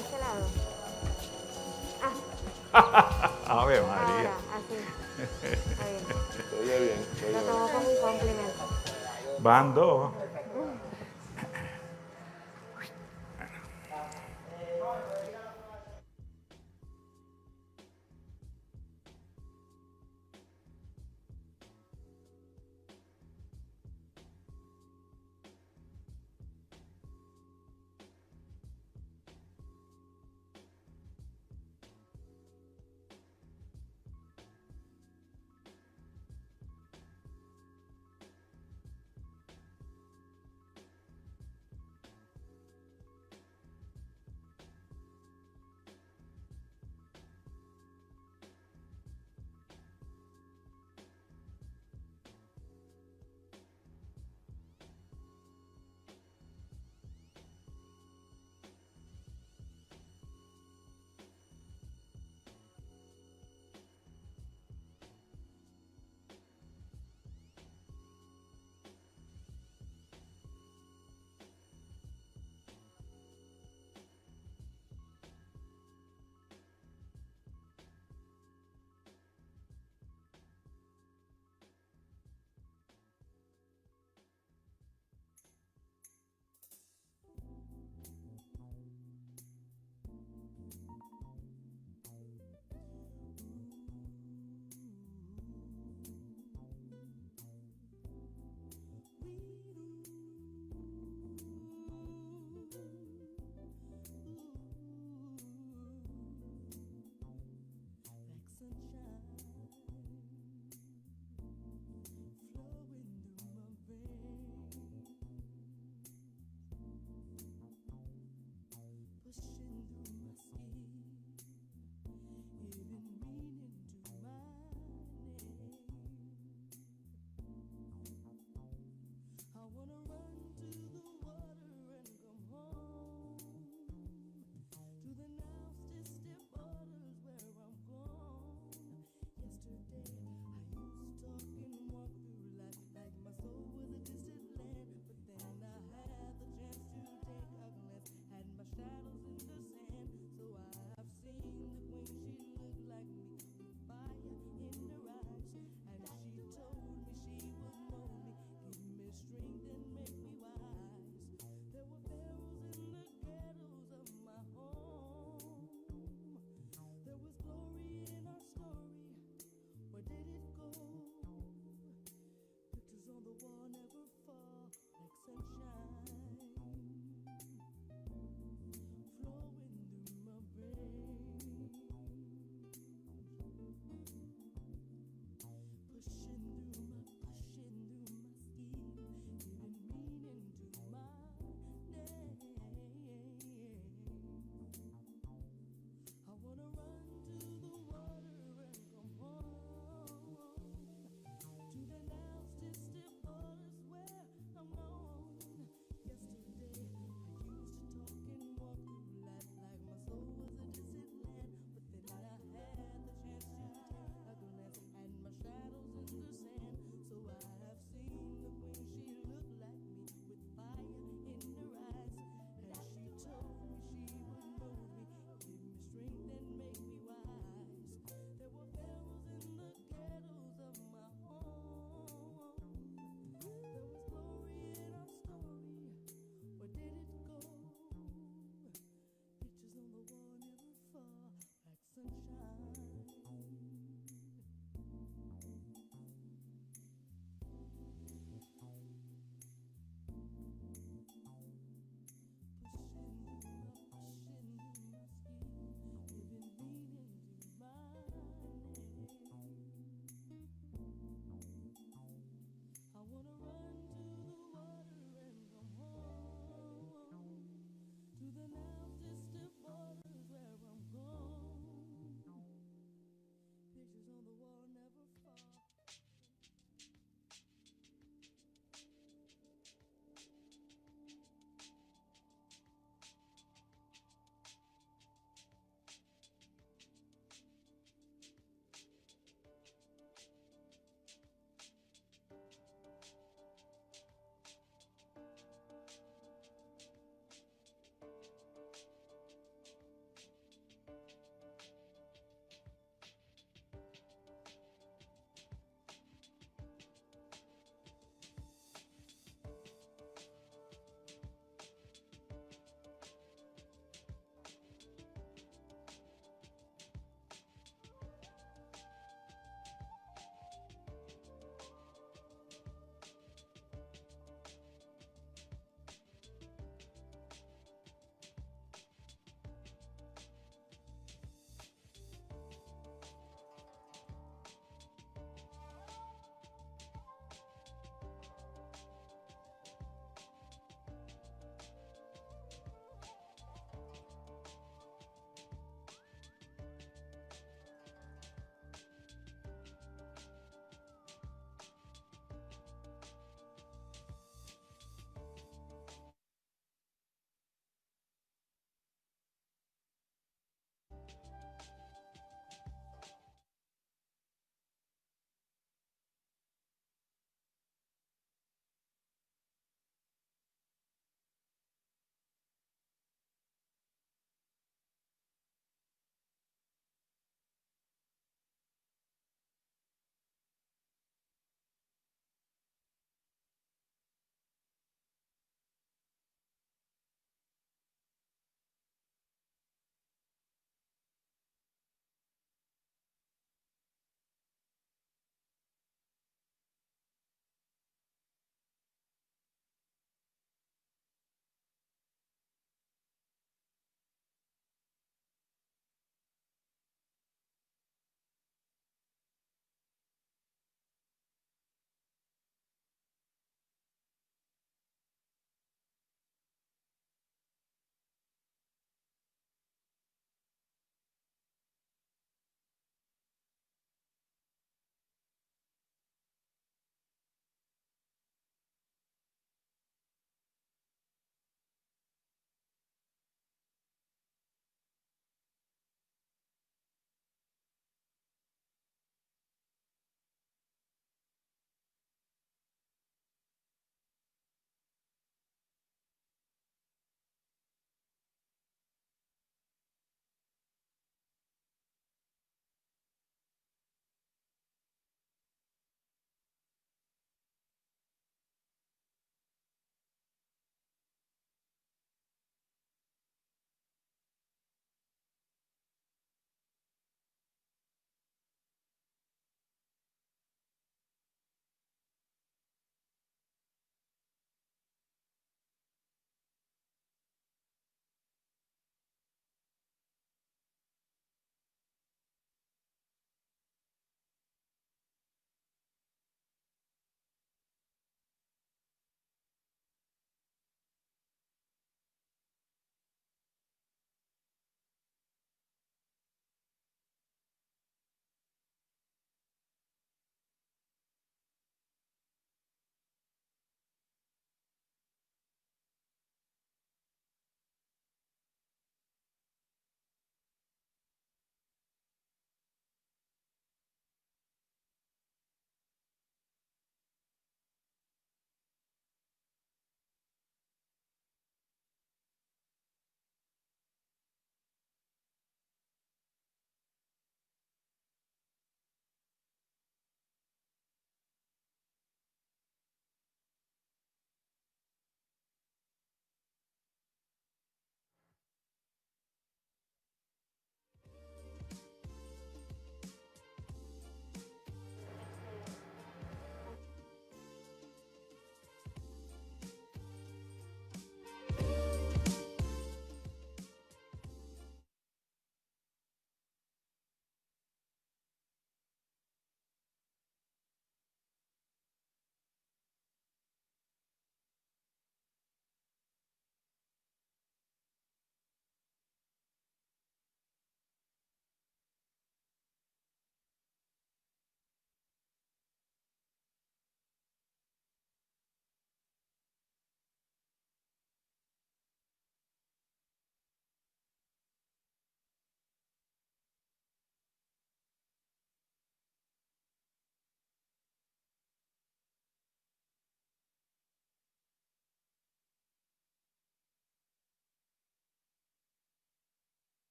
este lado. Ave María. Ahora, así. Está bien. Se oye bien, se oye Lo bien. tomo como un complemento. Van dos.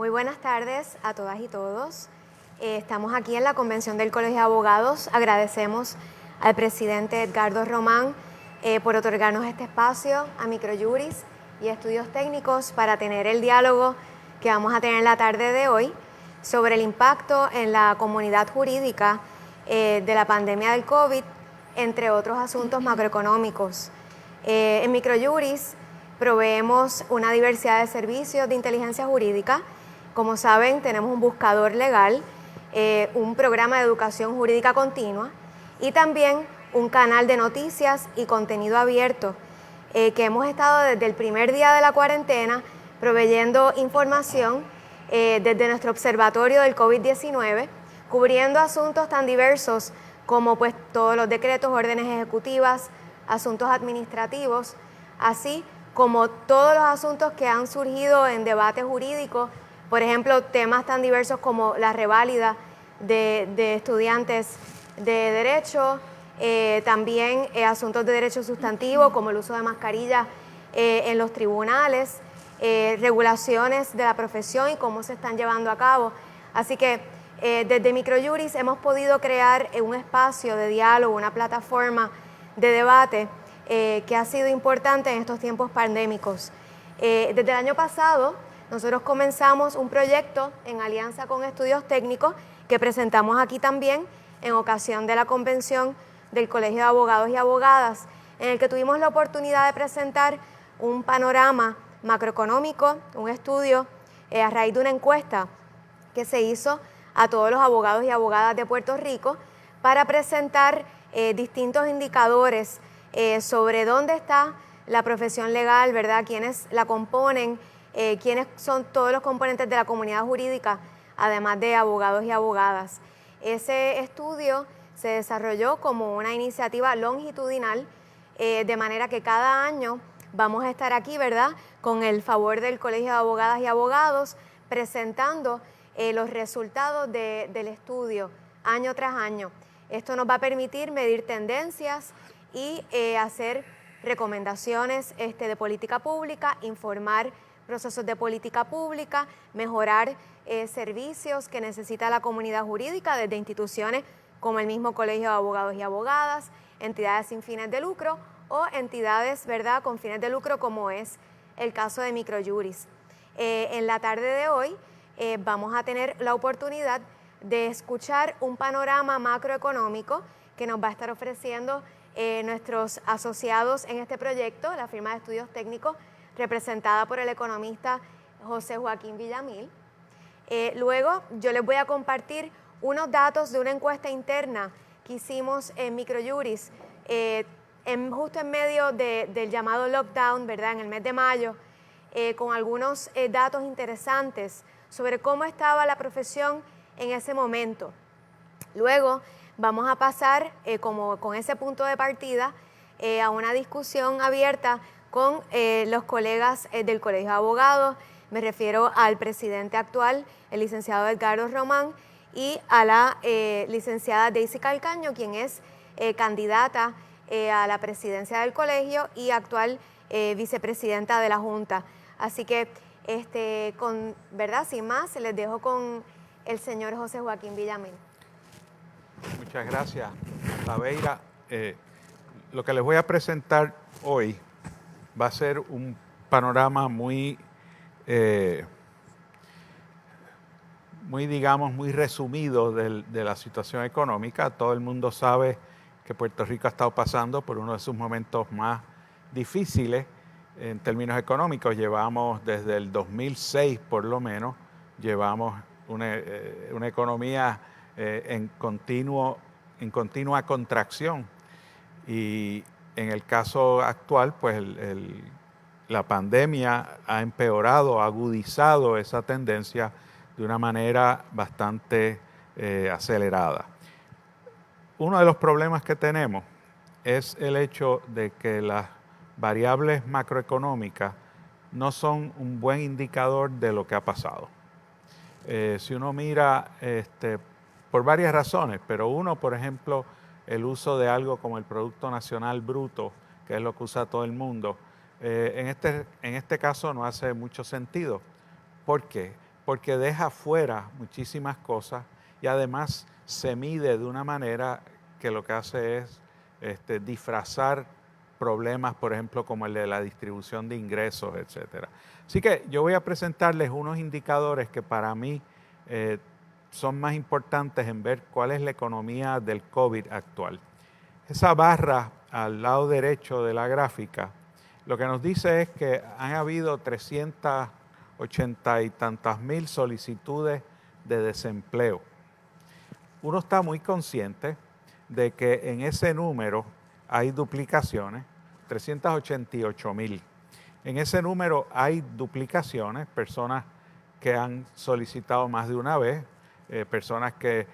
Muy buenas tardes a todas y todos. Estamos aquí en la convención del Colegio de Abogados. Agradecemos al presidente Edgardo Román por otorgarnos este espacio, a Microjuris y Estudios Técnicos para tener el diálogo que vamos a tener en la tarde de hoy sobre el impacto en la comunidad jurídica de la pandemia del COVID, entre otros asuntos macroeconómicos. En Microjuris proveemos una diversidad de servicios de inteligencia jurídica. Como saben, tenemos un buscador legal, un programa de educación jurídica continua y también un canal de noticias y contenido abierto que hemos estado desde el primer día de la cuarentena proveyendo información desde nuestro observatorio del COVID-19, cubriendo asuntos tan diversos como pues todos los decretos, órdenes ejecutivas, asuntos administrativos, así como todos los asuntos que han surgido en debate jurídico, por ejemplo, temas tan diversos como la reválida de estudiantes de derecho, también asuntos de derecho sustantivo como el uso de mascarillas en los tribunales, regulaciones de la profesión y cómo se están llevando a cabo. Así que desde Microjuris hemos podido crear un espacio de diálogo, una plataforma de debate que ha sido importante en estos tiempos pandémicos. Desde el año pasado nosotros comenzamos un proyecto en alianza con Estudios Técnicos que presentamos aquí también en ocasión de la convención del Colegio de Abogados y Abogadas, en el que tuvimos la oportunidad de presentar un panorama macroeconómico, un estudio a raíz de una encuesta que se hizo a todos los abogados y abogadas de Puerto Rico para presentar distintos indicadores sobre dónde está la profesión legal, ¿verdad? Quiénes la componen, quiénes son todos los componentes de la comunidad jurídica, además de abogados y abogadas. Ese estudio se desarrolló como una iniciativa longitudinal, de manera que cada año vamos a estar aquí, ¿verdad?, con el favor del Colegio de Abogadas y Abogados, presentando los resultados del estudio año tras año. Esto nos va a permitir medir tendencias y hacer recomendaciones de política pública, informar procesos de política pública, mejorar servicios que necesita la comunidad jurídica desde instituciones como el mismo Colegio de Abogados y Abogadas, entidades sin fines de lucro o entidades, ¿verdad?, con fines de lucro como es el caso de Microjuris. En la tarde de hoy vamos a tener la oportunidad de escuchar un panorama macroeconómico que nos va a estar ofreciendo nuestros asociados en este proyecto, la firma de Estudios Técnicos, representada por el economista José Joaquín Villamil. Luego yo les voy a compartir unos datos de una encuesta interna que hicimos en Microjuris, justo en medio del llamado lockdown, ¿verdad?, en el mes de mayo, con algunos datos interesantes sobre cómo estaba la profesión en ese momento. Luego vamos a pasar, como con ese punto de partida, a una discusión abierta con los colegas del Colegio de Abogados. Me refiero al presidente actual, el licenciado Edgardo Román, y a la licenciada Daisy Calcaño, quien es candidata a la presidencia del colegio y actual vicepresidenta de la Junta. Así que, ¿verdad?, sin más, les dejo con el señor José Joaquín Villamil. Muchas gracias, Tabeira. Lo que les voy a presentar hoy va a ser un panorama muy resumido de la situación económica. Todo el mundo sabe que Puerto Rico ha estado pasando por uno de sus momentos más difíciles en términos económicos. Llevamos desde el 2006 por lo menos, llevamos una economía en continua contracción, y en el caso actual pues la pandemia ha empeorado, ha agudizado esa tendencia de una manera bastante acelerada. Uno de los problemas que tenemos es el hecho de que las variables macroeconómicas no son un buen indicador de lo que ha pasado. Si uno mira, por varias razones, pero uno, por ejemplo, el uso de algo como el Producto Nacional Bruto, que es lo que usa todo el mundo, en este caso no hace mucho sentido. ¿Por qué? porque deja fuera muchísimas cosas y además se mide de una manera que lo que hace es disfrazar problemas, por ejemplo, como el de la distribución de ingresos, etc. Así que yo voy a presentarles unos indicadores que para mí son más importantes en ver cuál es la economía del COVID actual. Esa barra al lado derecho de la gráfica lo que nos dice es que han habido 380 y tantas mil solicitudes de desempleo. Uno está muy consciente de que en ese número hay duplicaciones, 388,000. En ese número hay duplicaciones, personas que han solicitado más de una vez, personas que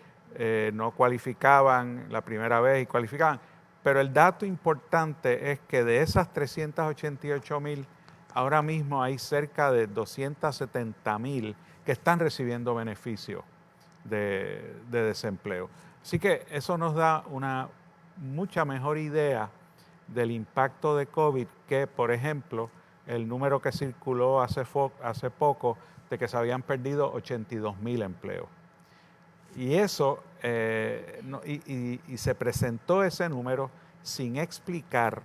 no cualificaban la primera vez y cualificaban. Pero el dato importante es que de esas 388,000, ahora mismo hay cerca de 270,000 que están recibiendo beneficios de desempleo. Así que eso nos da una mucha mejor idea del impacto de COVID que, por ejemplo, el número que circuló hace poco de que se habían perdido 82,000 empleos. Y eso, y se presentó ese número sin explicar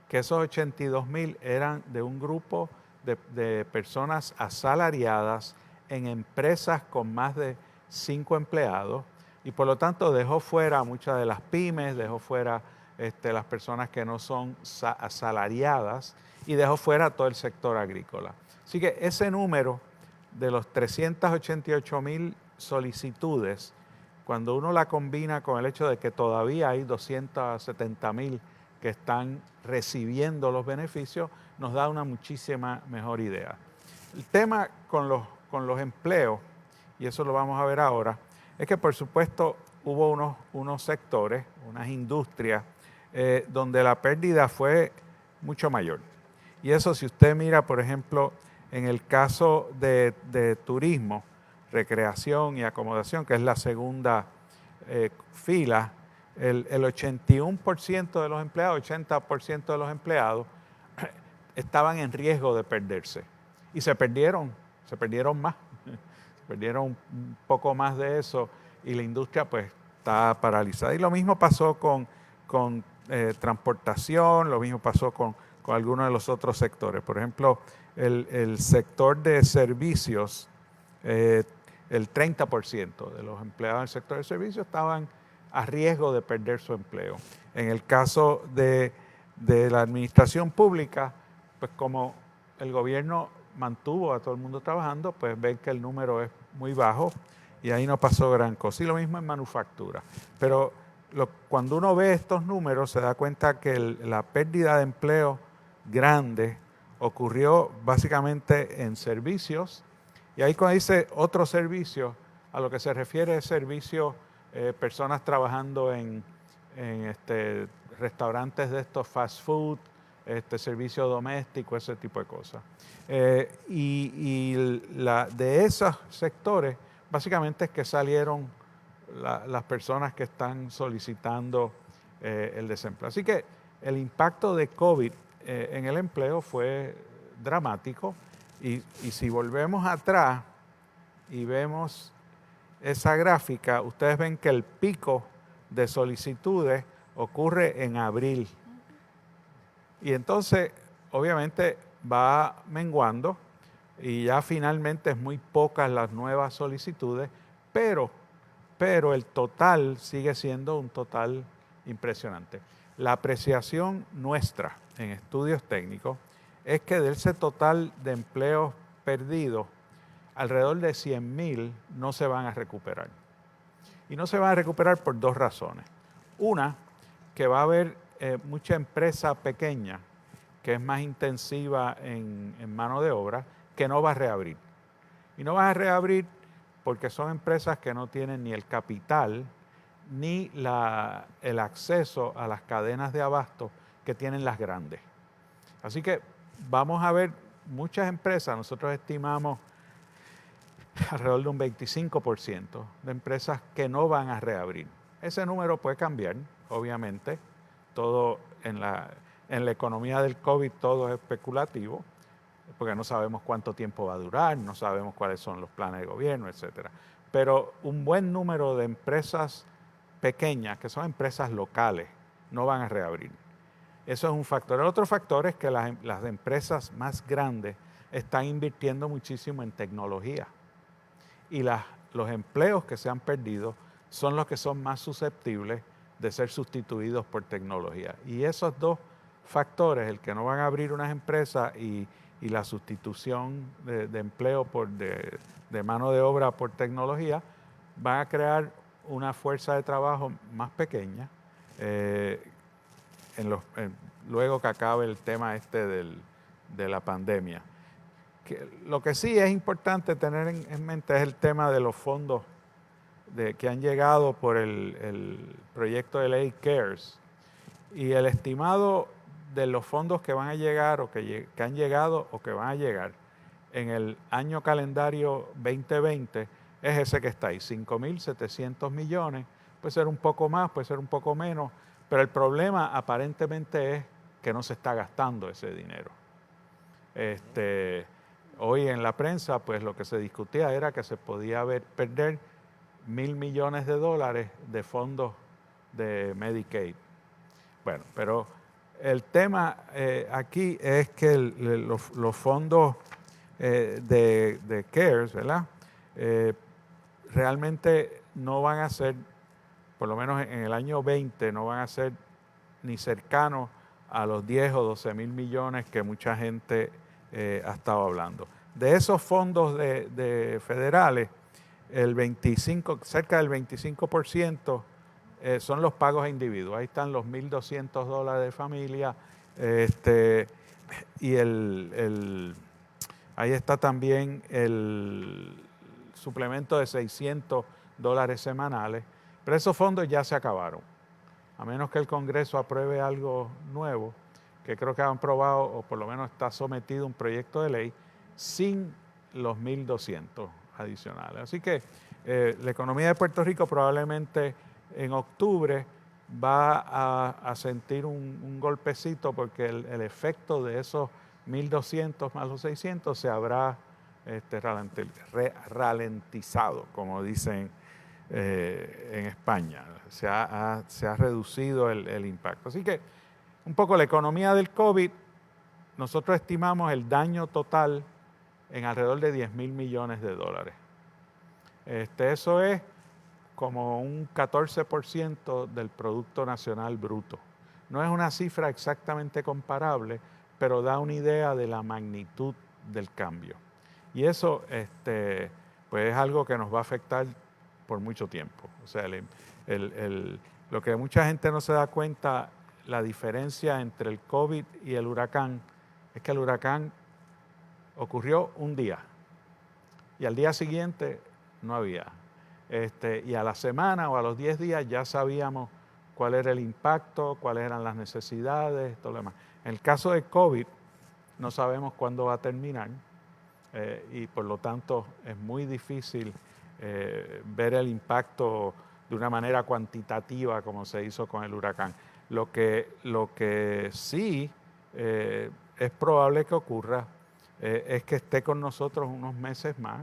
que esos 82,000 eran de un grupo de personas asalariadas en empresas con más de 5 empleados y por lo tanto dejó fuera muchas de las pymes, dejó fuera las personas que no son asalariadas y dejó fuera todo el sector agrícola. Así que ese número de los 388,000 solicitudes, cuando uno la combina con el hecho de que todavía hay 270,000 que están recibiendo los beneficios, nos da una muchísima mejor idea. El tema con los empleos, y eso lo vamos a ver ahora, es que por supuesto hubo unos sectores, unas industrias, donde la pérdida fue mucho mayor. Y eso si usted mira, por ejemplo, en el caso de turismo, recreación y acomodación, que es la segunda fila, el 81% de los empleados, 80% de los empleados estaban en riesgo de perderse. Y se perdieron más, se perdieron un poco más de eso y la industria pues está paralizada. Y lo mismo pasó con transportación, lo mismo pasó con algunos de los otros sectores. Por ejemplo, el sector de servicios, el 30% de los empleados del sector de servicios estaban a riesgo de perder su empleo. En el caso de la administración pública, pues como el gobierno mantuvo a todo el mundo trabajando, pues ven que el número es muy bajo y ahí no pasó gran cosa. Y lo mismo en manufactura. Pero cuando uno ve estos números se da cuenta que la pérdida de empleo grande ocurrió básicamente en servicios. Y ahí cuando dice otros servicios, a lo que se refiere es servicios, personas trabajando en restaurantes de estos fast food, servicio doméstico, ese tipo de cosas. De esos sectores, básicamente es que salieron las personas que están solicitando el desempleo. Así que el impacto de COVID en el empleo fue dramático. Y si volvemos atrás y vemos esa gráfica, ustedes ven que el pico de solicitudes ocurre en abril. Y entonces, obviamente, va menguando y ya finalmente es muy pocas las nuevas solicitudes, pero el total sigue siendo un total impresionante. La apreciación nuestra en estudios técnicos es que de ese total de empleos perdidos, alrededor de 100,000 no se van a recuperar. Y no se van a recuperar por dos razones. Una, que va a haber mucha empresa pequeña que es más intensiva en mano de obra, que no va a reabrir. Y no va a reabrir porque son empresas que no tienen ni el capital ni el acceso a las cadenas de abasto que tienen las grandes. Así que vamos a ver muchas empresas, nosotros estimamos alrededor de un 25% de empresas que no van a reabrir. Ese número puede cambiar, obviamente, todo en la economía del COVID todo es especulativo, porque no sabemos cuánto tiempo va a durar, no sabemos cuáles son los planes de gobierno, etc. Pero un buen número de empresas pequeñas, que son empresas locales, no van a reabrir. Eso es un factor. El otro factor es que las empresas más grandes están invirtiendo muchísimo en tecnología y los empleos que se han perdido son los que son más susceptibles de ser sustituidos por tecnología. Y esos dos factores, el que no van a abrir unas empresas y la sustitución de empleo de mano de obra por tecnología, van a crear una fuerza de trabajo más pequeña luego que acabe el tema de la pandemia. Lo que sí es importante tener en mente es el tema de los fondos que han llegado por el proyecto de ley CARES y el estimado de los fondos que van a llegar o que han llegado o que van a llegar en el año calendario 2020 es ese que está ahí, 5.700 millones, puede ser un poco más, puede ser un poco menos, pero el problema aparentemente es que no se está gastando ese dinero. Hoy en la prensa, pues lo que se discutía era que se podía perder $1.000 millones de fondos de Medicaid. Bueno, pero el tema aquí es que los fondos de CARES, ¿verdad? Realmente no van a ser, por lo menos en el año 20, no van a ser ni cercanos a los 10 o 12 mil millones que mucha gente ha estado hablando. De esos fondos de federales, cerca del 25% son los pagos a individuos. Ahí están los $1.200 de familia y ahí está también el suplemento de $600 semanales, pero esos fondos ya se acabaron. A menos que el Congreso apruebe algo nuevo, que creo que han aprobado, o por lo menos está sometido un proyecto de ley, sin los 1.200 adicionales. Así que la economía de Puerto Rico probablemente en octubre va a sentir un golpecito porque el efecto de esos 1.200 más los 600 se habrá ralentizado, como dicen en España. Se ha reducido el impacto. Así que un poco la economía del COVID, nosotros estimamos el daño total en alrededor de $10.000 millones. Eso es como un 14% del Producto Nacional Bruto. No es una cifra exactamente comparable, pero da una idea de la magnitud del cambio. Y eso pues es algo que nos va a afectar por mucho tiempo. O sea, lo que mucha gente no se da cuenta, la diferencia entre el COVID y el huracán, es que el huracán ocurrió un día y al día siguiente no había. Y a la semana o a los 10 días ya sabíamos cuál era el impacto, cuáles eran las necesidades, todo lo demás. En el caso de COVID, no sabemos cuándo va a terminar y por lo tanto es muy difícil ver el impacto de una manera cuantitativa como se hizo con el huracán. Lo que sí es probable que ocurra es que esté con nosotros unos meses más,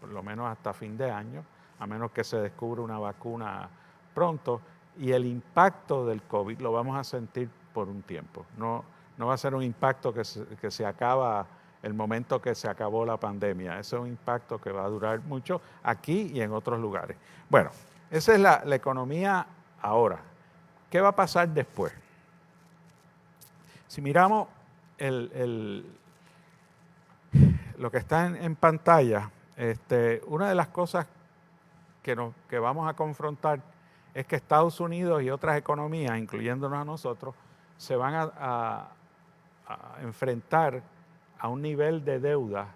por lo menos hasta fin de año, a menos que se descubra una vacuna pronto, y el impacto del COVID lo vamos a sentir por un tiempo. No va a ser un impacto que se acaba el momento que se acabó la pandemia. Ese es un impacto que va a durar mucho aquí y en otros lugares. Bueno, esa es la economía ahora. ¿Qué va a pasar después? Si miramos lo que está en pantalla, una de las cosas que vamos a confrontar es que Estados Unidos y otras economías, incluyéndonos a nosotros, se van a enfrentar a un nivel de deuda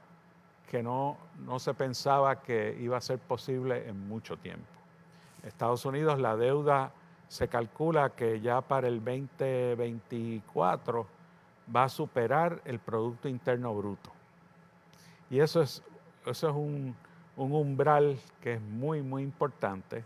que no se pensaba que iba a ser posible en mucho tiempo. Estados Unidos, la deuda se calcula que ya para el 2024 va a superar el Producto Interno Bruto. Y eso es un umbral que es muy, muy importante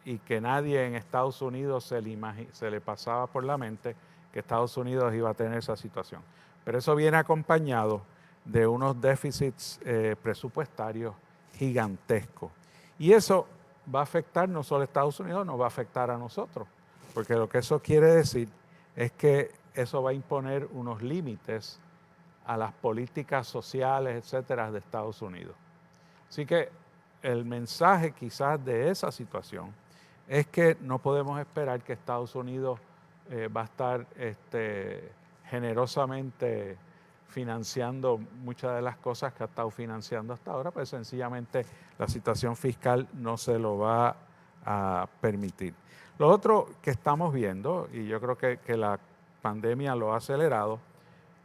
y que nadie en Estados Unidos se le pasaba por la mente que Estados Unidos iba a tener esa situación. pero eso viene acompañado de unos déficits presupuestarios gigantescos. Y eso va a afectar no solo a Estados Unidos, nos va a afectar a nosotros, porque lo que eso quiere decir es que eso va a imponer unos límites a las políticas sociales, etcétera, de Estados Unidos. Así que el mensaje quizás de esa situación es que no podemos esperar que Estados Unidos va a estar generosamente financiando muchas de las cosas que ha estado financiando hasta ahora, pues sencillamente la situación fiscal no se lo va a permitir. Lo otro que estamos viendo, y yo creo que la pandemia lo ha acelerado,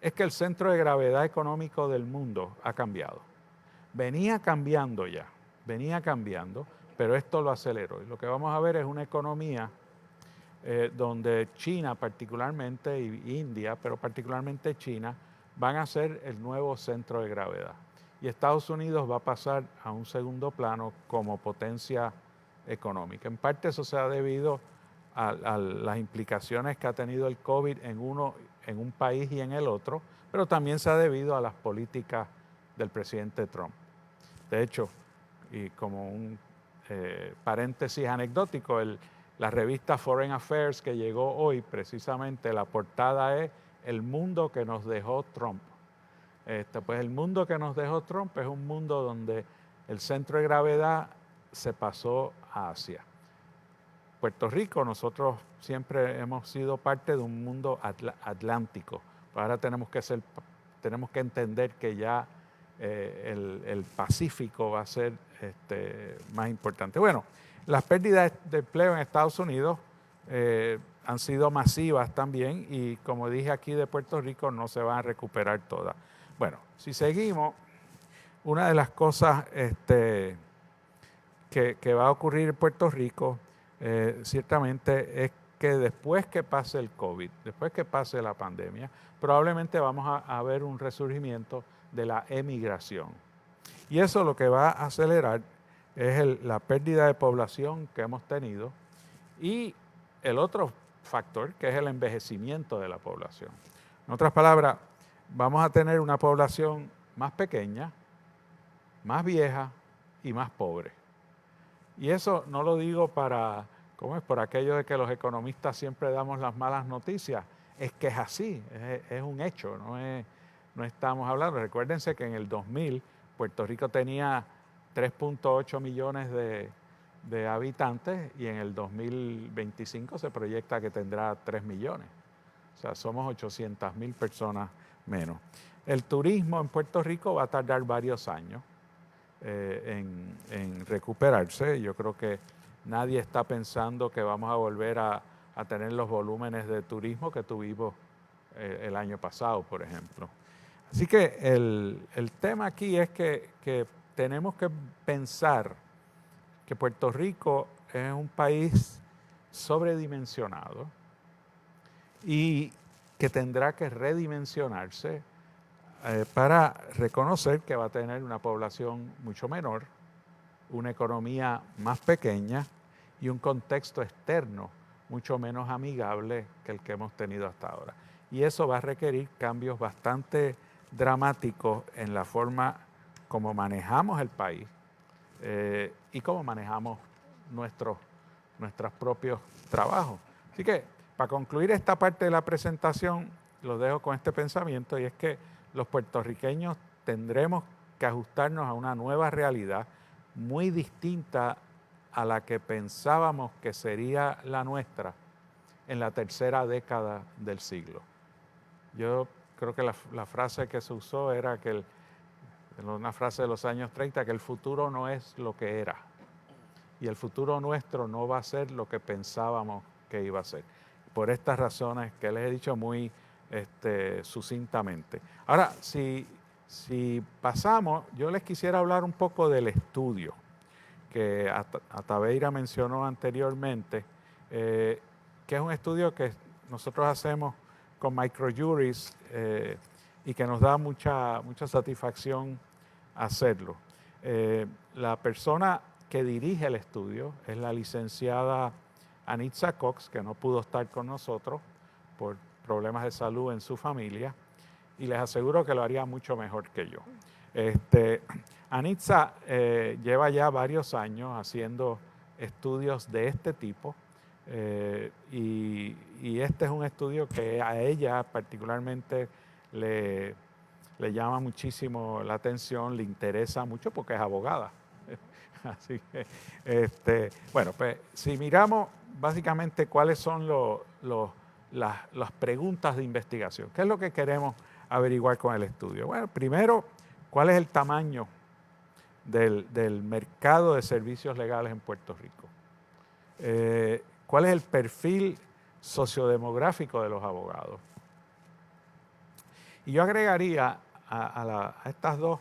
es que el centro de gravedad económico del mundo ha cambiado. Venía cambiando ya, pero esto lo aceleró. Y lo que vamos a ver es una economía donde China particularmente y India, pero particularmente China, van a ser el nuevo centro de gravedad. Y Estados Unidos va a pasar a un segundo plano como potencia económica. En parte eso se ha debido a las implicaciones que ha tenido el COVID en un país y en el otro, pero también se ha debido a las políticas del presidente Trump. De hecho, y como un paréntesis anecdótico, la revista Foreign Affairs que llegó hoy, precisamente la portada es El mundo que nos dejó Trump. Pues el mundo que nos dejó Trump es un mundo donde el centro de gravedad se pasó a Asia. Puerto Rico, nosotros siempre hemos sido parte de un mundo atlántico. Ahora tenemos que entender que ya el Pacífico va a ser más importante. Bueno, las pérdidas de empleo en Estados Unidos han sido masivas también y como dije aquí de Puerto Rico no se van a recuperar todas. Bueno, si seguimos, una de las cosas que va a ocurrir en Puerto Rico ciertamente es que después que pase el COVID, después que pase la pandemia, probablemente vamos a ver un resurgimiento de la emigración. Y eso lo que va a acelerar es la pérdida de población que hemos tenido y el otro factor que es el envejecimiento de la población. En otras palabras, vamos a tener una población más pequeña, más vieja y más pobre. Y eso no lo digo por aquello de que los economistas siempre damos las malas noticias, es que es así, es un hecho, no estamos hablando. Recuérdense que en el 2000 Puerto Rico tenía 3.8 millones de habitantes y en el 2025 se proyecta que tendrá 3 millones. O sea, somos 800,000 personas menos. El turismo en Puerto Rico va a tardar varios años en recuperarse. Yo creo que nadie está pensando que vamos a volver a tener los volúmenes de turismo que tuvimos el año pasado, por ejemplo. Así que el tema aquí es que tenemos que pensar que Puerto Rico es un país sobredimensionado y que tendrá que redimensionarse para reconocer que va a tener una población mucho menor, una economía más pequeña y un contexto externo mucho menos amigable que el que hemos tenido hasta ahora. Y eso va a requerir cambios bastante dramáticos en la forma como manejamos el país y cómo manejamos nuestros propios trabajos. Así que, para concluir esta parte de la presentación, lo dejo con este pensamiento y es que los puertorriqueños tendremos que ajustarnos a una nueva realidad muy distinta a la que pensábamos que sería la nuestra en la tercera década del siglo. Yo creo que la frase que se usó era una frase de los años 30, que el futuro no es lo que era. Y el futuro nuestro no va a ser lo que pensábamos que iba a ser. Por estas razones que les he dicho muy sucintamente. Ahora, si pasamos, yo les quisiera hablar un poco del estudio que Ataveira mencionó anteriormente, que es un estudio que nosotros hacemos con microjuries y que nos da mucha satisfacción hacerlo. La persona que dirige el estudio es la licenciada Anitza Cox, que no pudo estar con nosotros por problemas de salud en su familia, y les aseguro que lo haría mucho mejor que yo. Anitza lleva ya varios años haciendo estudios de este tipo y este es un estudio que a ella particularmente le llama muchísimo la atención, le interesa mucho porque es abogada. Así que, bueno, pues si miramos básicamente cuáles son las preguntas de investigación, ¿qué es lo que queremos averiguar con el estudio? Bueno, primero, ¿cuál es el tamaño del mercado de servicios legales en Puerto Rico? ¿Cuál es el perfil sociodemográfico de los abogados? Y yo agregaría a estas dos,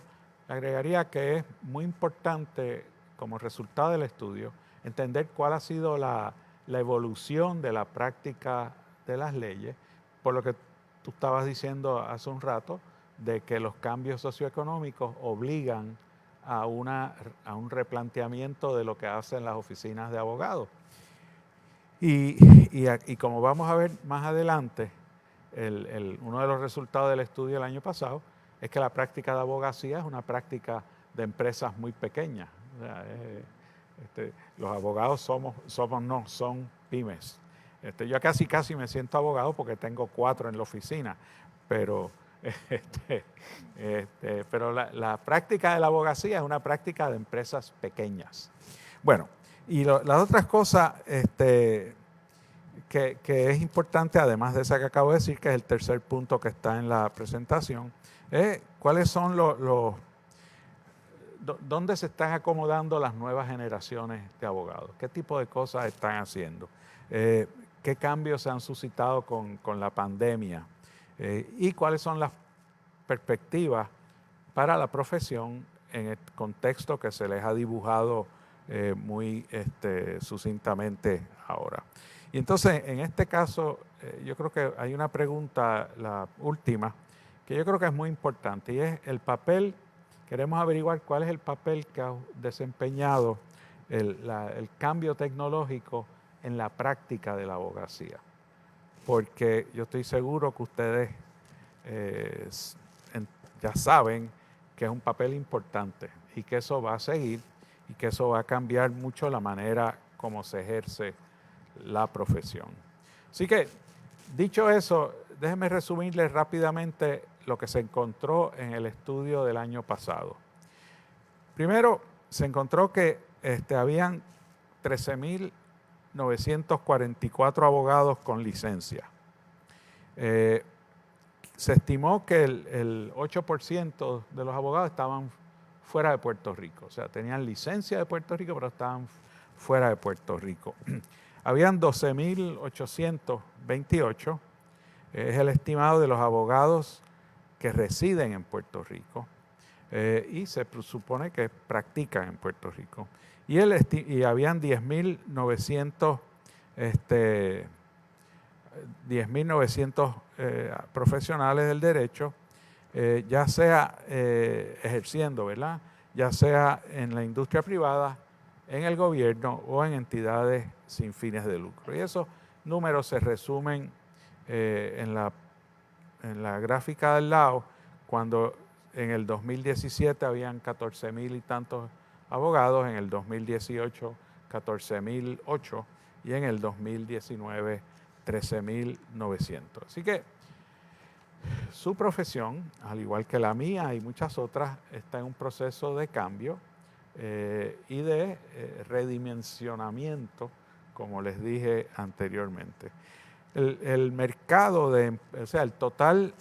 agregaría que es muy importante como resultado del estudio entender cuál ha sido la evolución de la práctica de las leyes, por lo que tú estabas diciendo hace un rato, de que los cambios socioeconómicos obligan a un replanteamiento de lo que hacen las oficinas de abogados. Y como vamos a ver más adelante, uno de los resultados del estudio del año pasado es que la práctica de abogacía es una práctica de empresas muy pequeñas. O sea, los abogados son pymes. Yo casi me siento abogado porque tengo 4 en la oficina, pero, pero la práctica de la abogacía es una práctica de empresas pequeñas. Bueno, y las otras cosas que es importante, además de esa que acabo de decir, que es el tercer punto que está en la presentación, es cuáles son dónde se están acomodando las nuevas generaciones de abogados, qué tipo de cosas están haciendo, qué cambios se han suscitado con la pandemia y cuáles son las perspectivas para la profesión en el contexto que se les ha dibujado muy sucintamente ahora. Y entonces, en este caso, yo creo que hay una pregunta, la última, que yo creo que es muy importante, y es el papel, queremos averiguar cuál es el papel que ha desempeñado el cambio tecnológico en la práctica de la abogacía. Porque yo estoy seguro que ustedes ya saben que es un papel importante y que eso va a seguir y que eso va a cambiar mucho la manera como se ejerce la profesión. Así que, dicho eso, déjenme resumirles rápidamente lo que se encontró en el estudio del año pasado. Primero, se encontró que habían 13.944 abogados con licencia. Se estimó que el 8% de los abogados estaban fuera de Puerto Rico, o sea, tenían licencia de Puerto Rico, pero estaban fuera de Puerto Rico. Habían 12.828, es el estimado de los abogados que residen en Puerto Rico y se supone que practican en Puerto Rico. Y habían 10.900 profesionales del derecho, ya sea ejerciendo, ¿verdad? Ya sea en la industria privada, en el gobierno o en entidades sin fines de lucro. Y esos números se resumen en la gráfica del lado, cuando en el 2017 habían 14.000 y tantos abogados, en el 2018 14.008 y en el 2019 13.900. Así que su profesión, al igual que la mía y muchas otras, está en un proceso de cambio y de redimensionamiento, como les dije anteriormente. El mercado, o sea, el total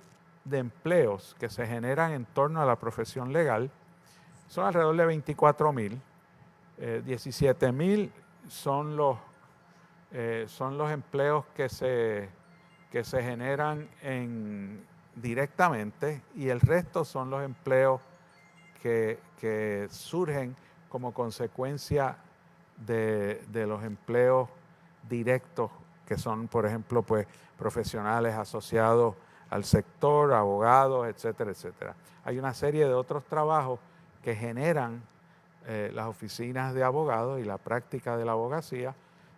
de empleos que se generan en torno a la profesión legal son alrededor de 24.000. 17.000 son los empleos que se generan directamente y el resto son los empleos que surgen como consecuencia de los empleos directos, que son, por ejemplo, pues, profesionales asociados al sector, abogados, etcétera, etcétera. Hay una serie de otros trabajos que generan las oficinas de abogados y la práctica de la abogacía,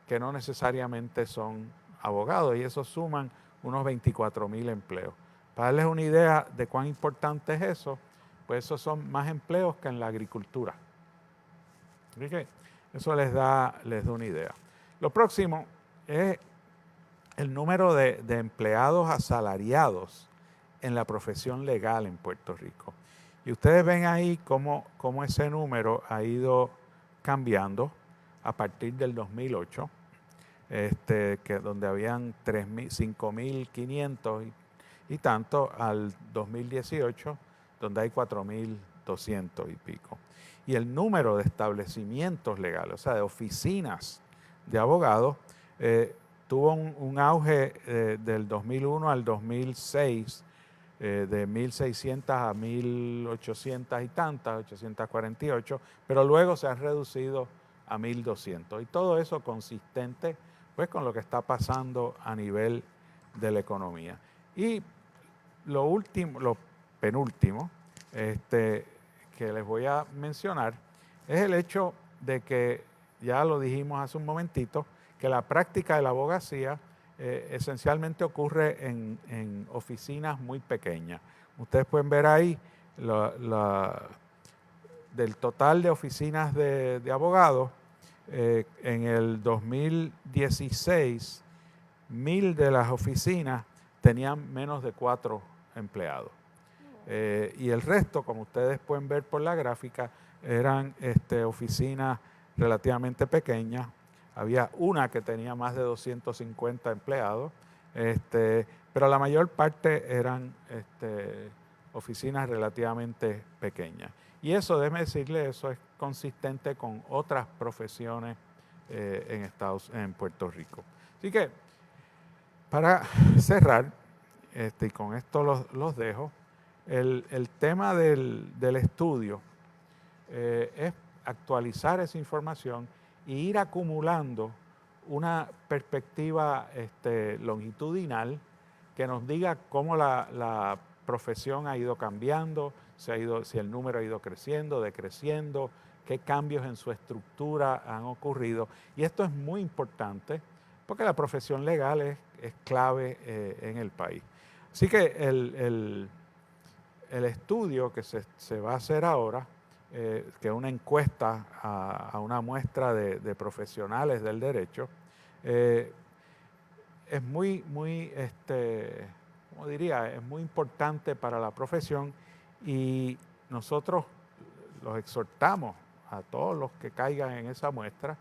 que no necesariamente son abogados, y eso suman unos 24.000 empleos. Para darles una idea de cuán importante es eso, pues esos son más empleos que en la agricultura. Así que eso les da una idea. Lo próximo es el número de empleados asalariados en la profesión legal en Puerto Rico. Y ustedes ven ahí cómo ese número ha ido cambiando a partir del 2008, donde habían 5.500 y tanto, al 2018, donde hay 4.200 y pico. Y el número de establecimientos legales, o sea, de oficinas de abogados, tuvo un auge del 2001 al 2006, de 1.600 a 1.800 y tantas, 848, pero luego se ha reducido a 1.200. Y todo eso consistente pues, con lo que está pasando a nivel de la economía. Y lo penúltimo, que les voy a mencionar, es el hecho de que, ya lo dijimos hace un momentito, que la práctica de la abogacía esencialmente ocurre en oficinas muy pequeñas. Ustedes pueden ver ahí del total de oficinas de abogados, en el 2016, 1.000 de las oficinas tenían menos de 4 empleados. Y el resto, como ustedes pueden ver por la gráfica, eran oficinas relativamente pequeñas. Había una que tenía más de 250 empleados, pero la mayor parte eran oficinas relativamente pequeñas. Y eso, déjeme decirle, eso es consistente con otras profesiones en Puerto Rico. Así que, para cerrar, y con esto los dejo, el tema del estudio es actualizar esa información e ir acumulando una perspectiva longitudinal que nos diga cómo la profesión ha ido cambiando, si el número ha ido creciendo, decreciendo, qué cambios en su estructura han ocurrido. Y esto es muy importante porque la profesión legal es clave en el país. Así que el estudio que se va a hacer ahora, que es una encuesta a una muestra de profesionales del derecho, es muy, ¿cómo diría? Es muy importante para la profesión, y nosotros los exhortamos a todos los que caigan en esa muestra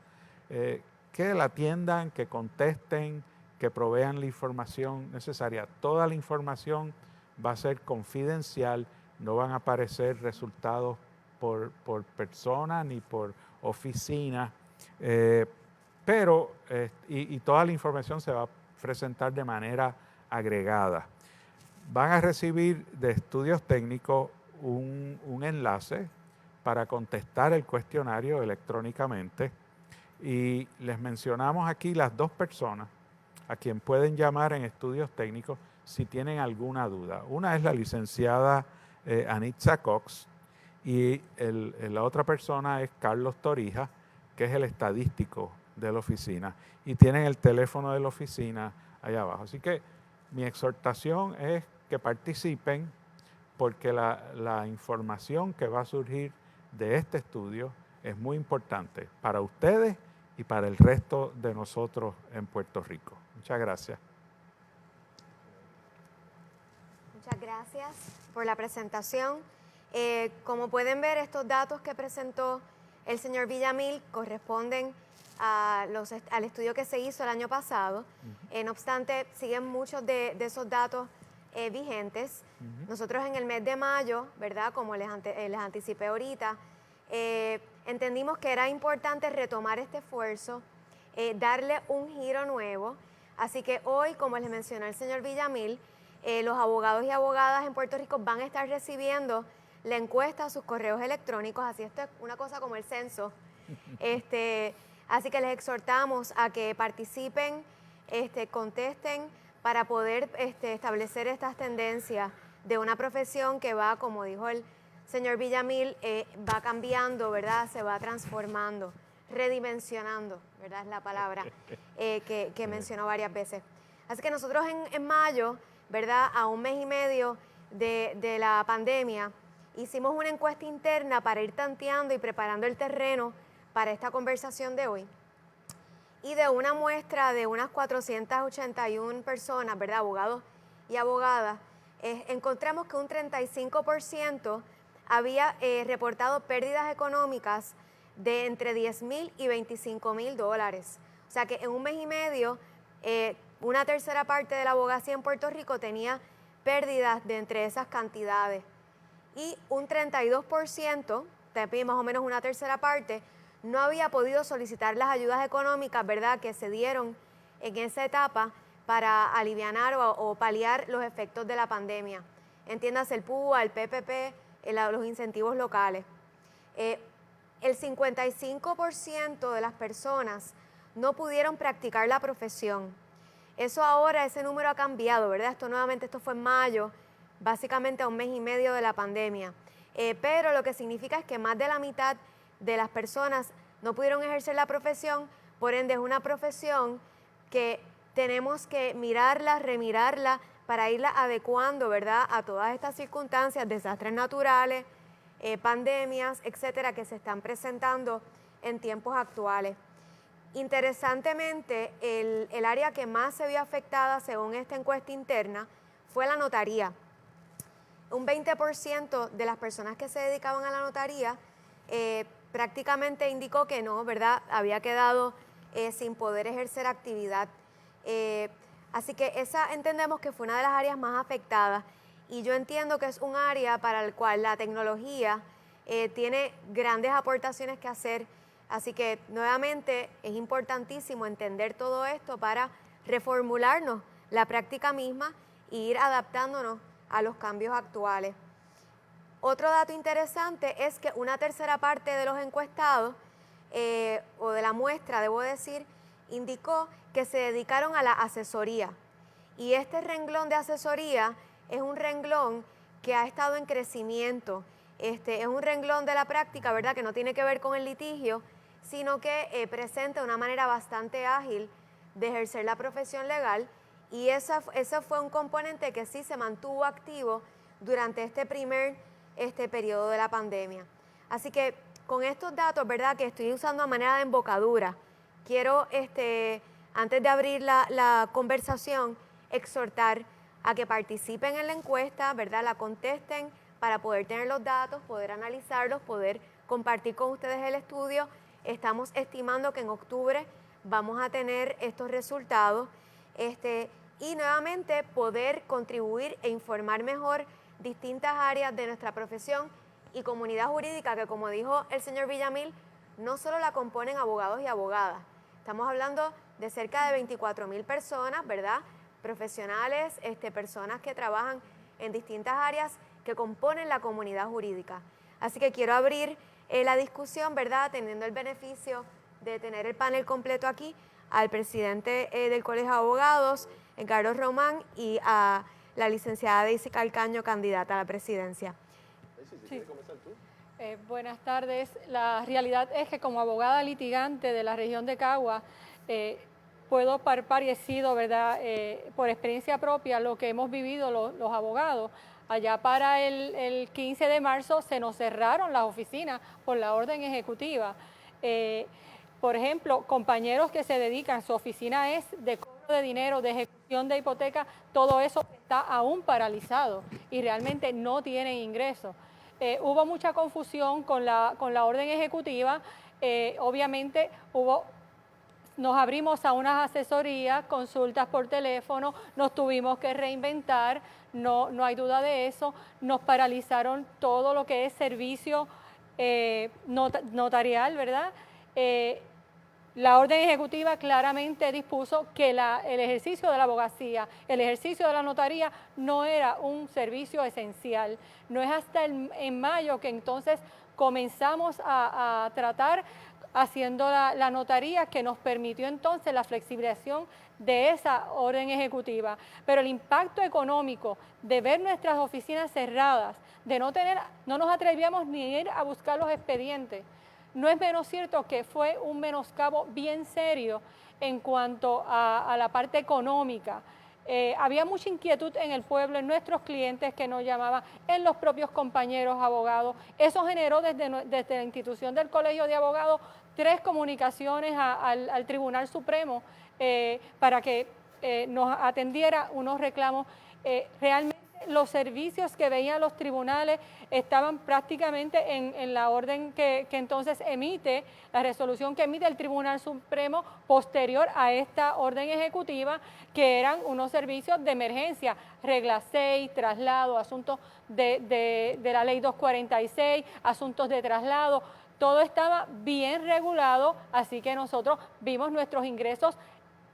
que la atiendan, que contesten, que provean la información necesaria. Toda la información va a ser confidencial, no van a aparecer resultados por persona ni por oficina, pero toda la información se va a presentar de manera agregada. Van a recibir de Estudios Técnicos un enlace para contestar el cuestionario electrónicamente, y les mencionamos aquí las 2 personas a quien pueden llamar en Estudios Técnicos si tienen alguna duda. Una es la licenciada Anitza Cox, y la otra persona es Carlos Torija, que es el estadístico de la oficina, y tienen el teléfono de la oficina allá abajo. Así que mi exhortación es que participen, porque la información que va a surgir de este estudio es muy importante para ustedes y para el resto de nosotros en Puerto Rico. Muchas gracias. Muchas gracias por la presentación. Como pueden ver, estos datos que presentó el señor Villamil corresponden al estudio que se hizo el año pasado. No obstante, siguen muchos de esos datos vigentes. Nosotros en el mes de mayo, ¿verdad? Como les anticipé ahorita, entendimos que era importante retomar este esfuerzo, darle un giro nuevo. Así que hoy, como les mencionó el señor Villamil, los abogados y abogadas en Puerto Rico van a estar recibiendo la encuesta a sus correos electrónicos. Así esto es una cosa como el censo. Así que les exhortamos a que participen, contesten, para poder establecer estas tendencias de una profesión que va, como dijo el señor Villamil, va cambiando, ¿verdad? Se va transformando, redimensionando, ¿verdad? Es la palabra que mencionó varias veces. Así que nosotros en mayo ¿verdad? A un mes y medio de la pandemia, hicimos una encuesta interna para ir tanteando y preparando el terreno para esta conversación de hoy. Y de una muestra de unas 481 personas, ¿verdad? Abogados y abogadas, encontramos que un 35% había reportado pérdidas económicas de entre 10,000 y 25,000 dólares. O sea que en un mes y medio, una tercera parte de la abogacía en Puerto Rico tenía pérdidas de entre esas cantidades. Y un 32%, también más o menos una tercera parte, no había podido solicitar las ayudas económicas, ¿verdad?, que se dieron en esa etapa para alivianar o paliar los efectos de la pandemia. Entiéndase el PUA, el PPP, los incentivos locales. El 55% de las personas no pudieron practicar la profesión. Eso ahora, ese número ha cambiado, ¿verdad? Esto fue en mayo, básicamente a un mes y medio de la pandemia. Pero lo que significa es que más de la mitad de las personas no pudieron ejercer la profesión, por ende es una profesión que tenemos que mirarla, remirarla, para irla adecuando, ¿verdad?, a todas estas circunstancias, desastres naturales, pandemias, etcétera, que se están presentando en tiempos actuales. Interesantemente, el área que más se vio afectada, según esta encuesta interna, fue la notaría. Un 20% de las personas que se dedicaban a la notaría prácticamente indicó que no, ¿verdad?, había quedado sin poder ejercer actividad. Así que esa entendemos que fue una de las áreas más afectadas, y yo entiendo que es un área para el cual la tecnología tiene grandes aportaciones que hacer. Así que nuevamente es importantísimo entender todo esto para reformularnos la práctica misma e ir adaptándonos a los cambios actuales. Otro dato interesante es que una tercera parte de los encuestados, o de la muestra, debo decir, indicó que se dedicaron a la asesoría. Y este renglón de asesoría es un renglón que ha estado en crecimiento. Es un renglón de la práctica, ¿verdad?, que no tiene que ver con el litigio, sino que presenta una manera bastante ágil de ejercer la profesión legal, y ese fue un componente que sí se mantuvo activo durante este primer periodo de la pandemia. Así que con estos datos, ¿verdad?, que estoy usando a manera de embocadura, quiero, antes de abrir la conversación, exhortar a que participen en la encuesta, ¿verdad?, la contesten para poder tener los datos, poder analizarlos, poder compartir con ustedes el estudio. Estamos estimando que en octubre vamos a tener estos resultados, y nuevamente poder contribuir e informar mejor distintas áreas de nuestra profesión y comunidad jurídica, que, como dijo el señor Villamil, no solo la componen abogados y abogadas. Estamos hablando de cerca de 24,000 personas, ¿verdad?, profesionales, personas que trabajan en distintas áreas que componen la comunidad jurídica. Así que quiero abrir la discusión, ¿verdad?, teniendo el beneficio de tener el panel completo aquí, al presidente del Colegio de Abogados, Edgardo Román, y a la licenciada Daisy Calcaño, candidata a la presidencia. Daisy, si quieres comenzar tú. Buenas tardes. La realidad es que, como abogada litigante de la región de Cagua, puedo palpar, y he sido, ¿verdad?, por experiencia propia, lo que hemos vivido los abogados. Allá para el 15 de marzo se nos cerraron las oficinas por la orden ejecutiva. Por ejemplo, compañeros que se dedican, su oficina es de cobro de dinero, de ejecución de hipoteca, todo eso está aún paralizado y realmente no tienen ingresos. Hubo mucha confusión con la orden ejecutiva. Obviamente nos abrimos a unas asesorías, consultas por teléfono, nos tuvimos que reinventar, no hay duda de eso. Nos paralizaron todo lo que es servicio notarial, ¿verdad? La orden ejecutiva claramente dispuso que el ejercicio de la abogacía, el ejercicio de la notaría no era un servicio esencial. No es hasta en mayo que entonces comenzamos a tratar haciendo la notaría, que nos permitió entonces la flexibilización de esa orden ejecutiva. Pero el impacto económico de ver nuestras oficinas cerradas, de no nos atrevíamos ni a ir a buscar los expedientes, no es menos cierto que fue un menoscabo bien serio en cuanto a la parte económica. Había mucha inquietud en el pueblo, en nuestros clientes que nos llamaban, en los propios compañeros abogados. Eso generó desde la institución del Colegio de Abogados 3 comunicaciones al Tribunal Supremo para que nos atendiera unos reclamos. Realmente los servicios que veían los tribunales estaban prácticamente en la orden que entonces emite, la resolución que emite el Tribunal Supremo posterior a esta orden ejecutiva, que eran unos servicios de emergencia, regla 6, traslado, asuntos de la ley 246, asuntos de traslado, todo estaba bien regulado, así que nosotros vimos nuestros ingresos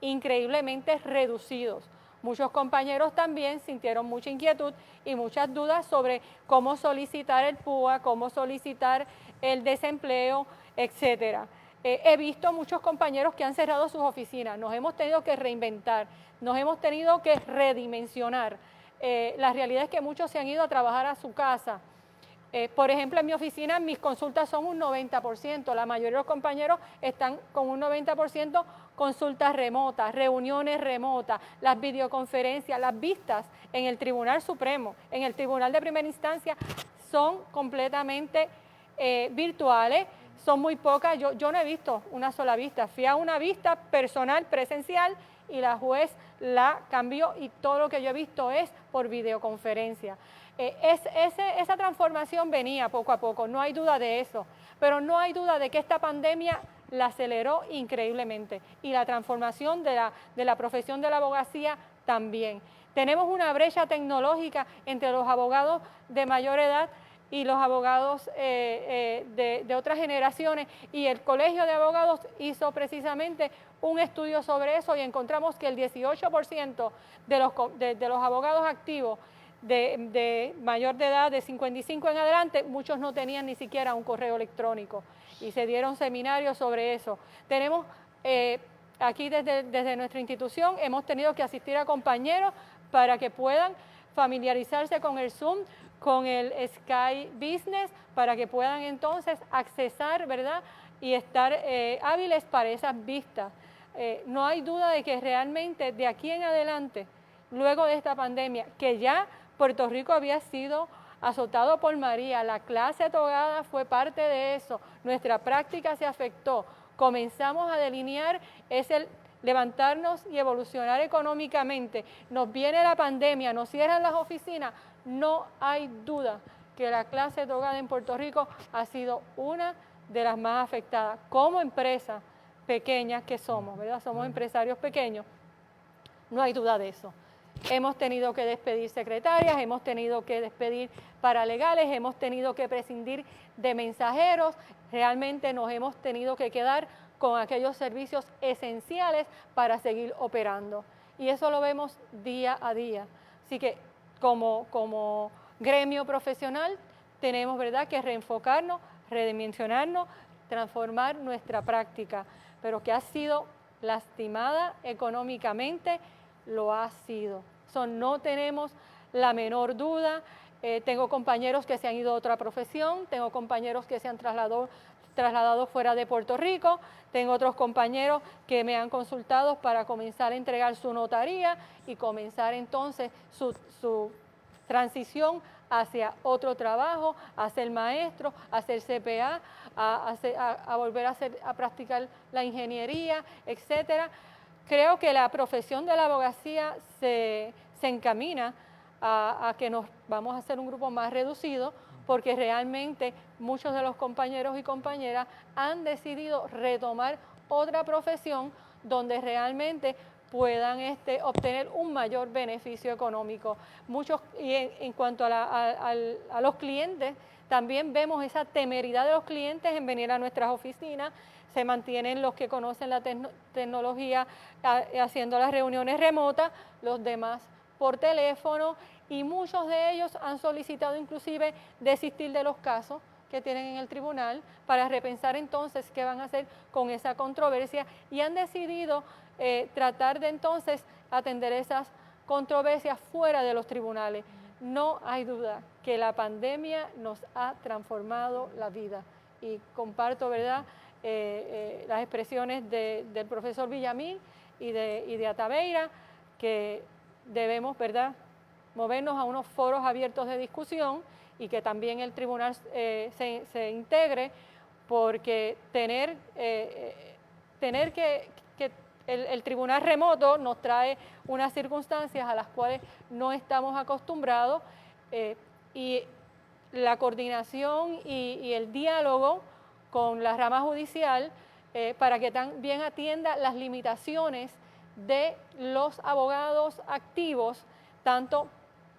increíblemente reducidos. Muchos compañeros también sintieron mucha inquietud y muchas dudas sobre cómo solicitar el PUA, cómo solicitar el desempleo, etcétera. He visto muchos compañeros que han cerrado sus oficinas, nos hemos tenido que reinventar, nos hemos tenido que redimensionar. La realidad es que muchos se han ido a trabajar a su casa. Por ejemplo, en mi oficina mis consultas son un 90%, la mayoría de los compañeros están con un 90% consultas remotas, reuniones remotas, las videoconferencias, las vistas en el Tribunal Supremo, en el Tribunal de Primera Instancia son completamente virtuales, son muy pocas, yo no he visto una sola vista, fui a una vista personal, presencial, y la juez la cambió y todo lo que yo he visto es por videoconferencia. Esa transformación venía poco a poco, no hay duda de eso, pero no hay duda de que esta pandemia la aceleró increíblemente y la transformación de la profesión de la abogacía también. Tenemos una brecha tecnológica entre los abogados de mayor edad y los abogados de otras generaciones, y el Colegio de Abogados hizo precisamente un estudio sobre eso y encontramos que el 18% de los abogados activos de mayor de edad, de 55 en adelante, muchos no tenían ni siquiera un correo electrónico y se dieron seminarios sobre eso. Tenemos aquí desde nuestra institución hemos tenido que asistir a compañeros para que puedan familiarizarse con el Zoom, con el Sky Business, para que puedan entonces accesar, ¿verdad?, y estar hábiles para esas vistas. No hay duda de que realmente de aquí en adelante, luego de esta pandemia, que ya Puerto Rico había sido azotado por María, la clase togada fue parte de eso, nuestra práctica se afectó, comenzamos a delinear el levantarnos y evolucionar económicamente, nos viene la pandemia, nos cierran las oficinas, no hay duda que la clase togada en Puerto Rico ha sido una de las más afectadas. Como empresas pequeñas que somos, ¿verdad? Somos empresarios pequeños, no hay duda de eso. Hemos tenido que despedir secretarias, hemos tenido que despedir paralegales, hemos tenido que prescindir de mensajeros, realmente nos hemos tenido que quedar con aquellos servicios esenciales para seguir operando. Y eso lo vemos día a día. Así que como gremio profesional tenemos, ¿verdad?, que reenfocarnos, redimensionarnos, transformar nuestra práctica, pero que ha sido lastimada económicamente, lo ha sido. No tenemos la menor duda. Tengo compañeros que se han ido a otra profesión, tengo compañeros que se han trasladado fuera de Puerto Rico, tengo otros compañeros que me han consultado para comenzar a entregar su notaría y comenzar entonces su transición hacia otro trabajo, a ser maestro, a ser CPA, a volver a practicar la ingeniería, etcétera. Creo que la profesión de la abogacía se encamina a que nos vamos a hacer un grupo más reducido, porque realmente muchos de los compañeros y compañeras han decidido retomar otra profesión donde realmente puedan obtener un mayor beneficio económico. Y en cuanto a los clientes, también vemos esa temeridad de los clientes en venir a nuestras oficinas. Se mantienen los que conocen la tecnología haciendo las reuniones remotas, los demás por teléfono, y muchos de ellos han solicitado inclusive desistir de los casos que tienen en el tribunal para repensar entonces qué van a hacer con esa controversia, y han decidido tratar de entonces atender esas controversias fuera de los tribunales. No hay duda que la pandemia nos ha transformado la vida, y comparto, ¿verdad?, las expresiones del profesor Villamil y de Ataveira, que debemos, ¿verdad?, movernos a unos foros abiertos de discusión y que también el tribunal se integre, porque tener que el tribunal remoto nos trae unas circunstancias a las cuales no estamos acostumbrados, y la coordinación y el diálogo con la rama judicial para que también atienda las limitaciones de los abogados activos, tanto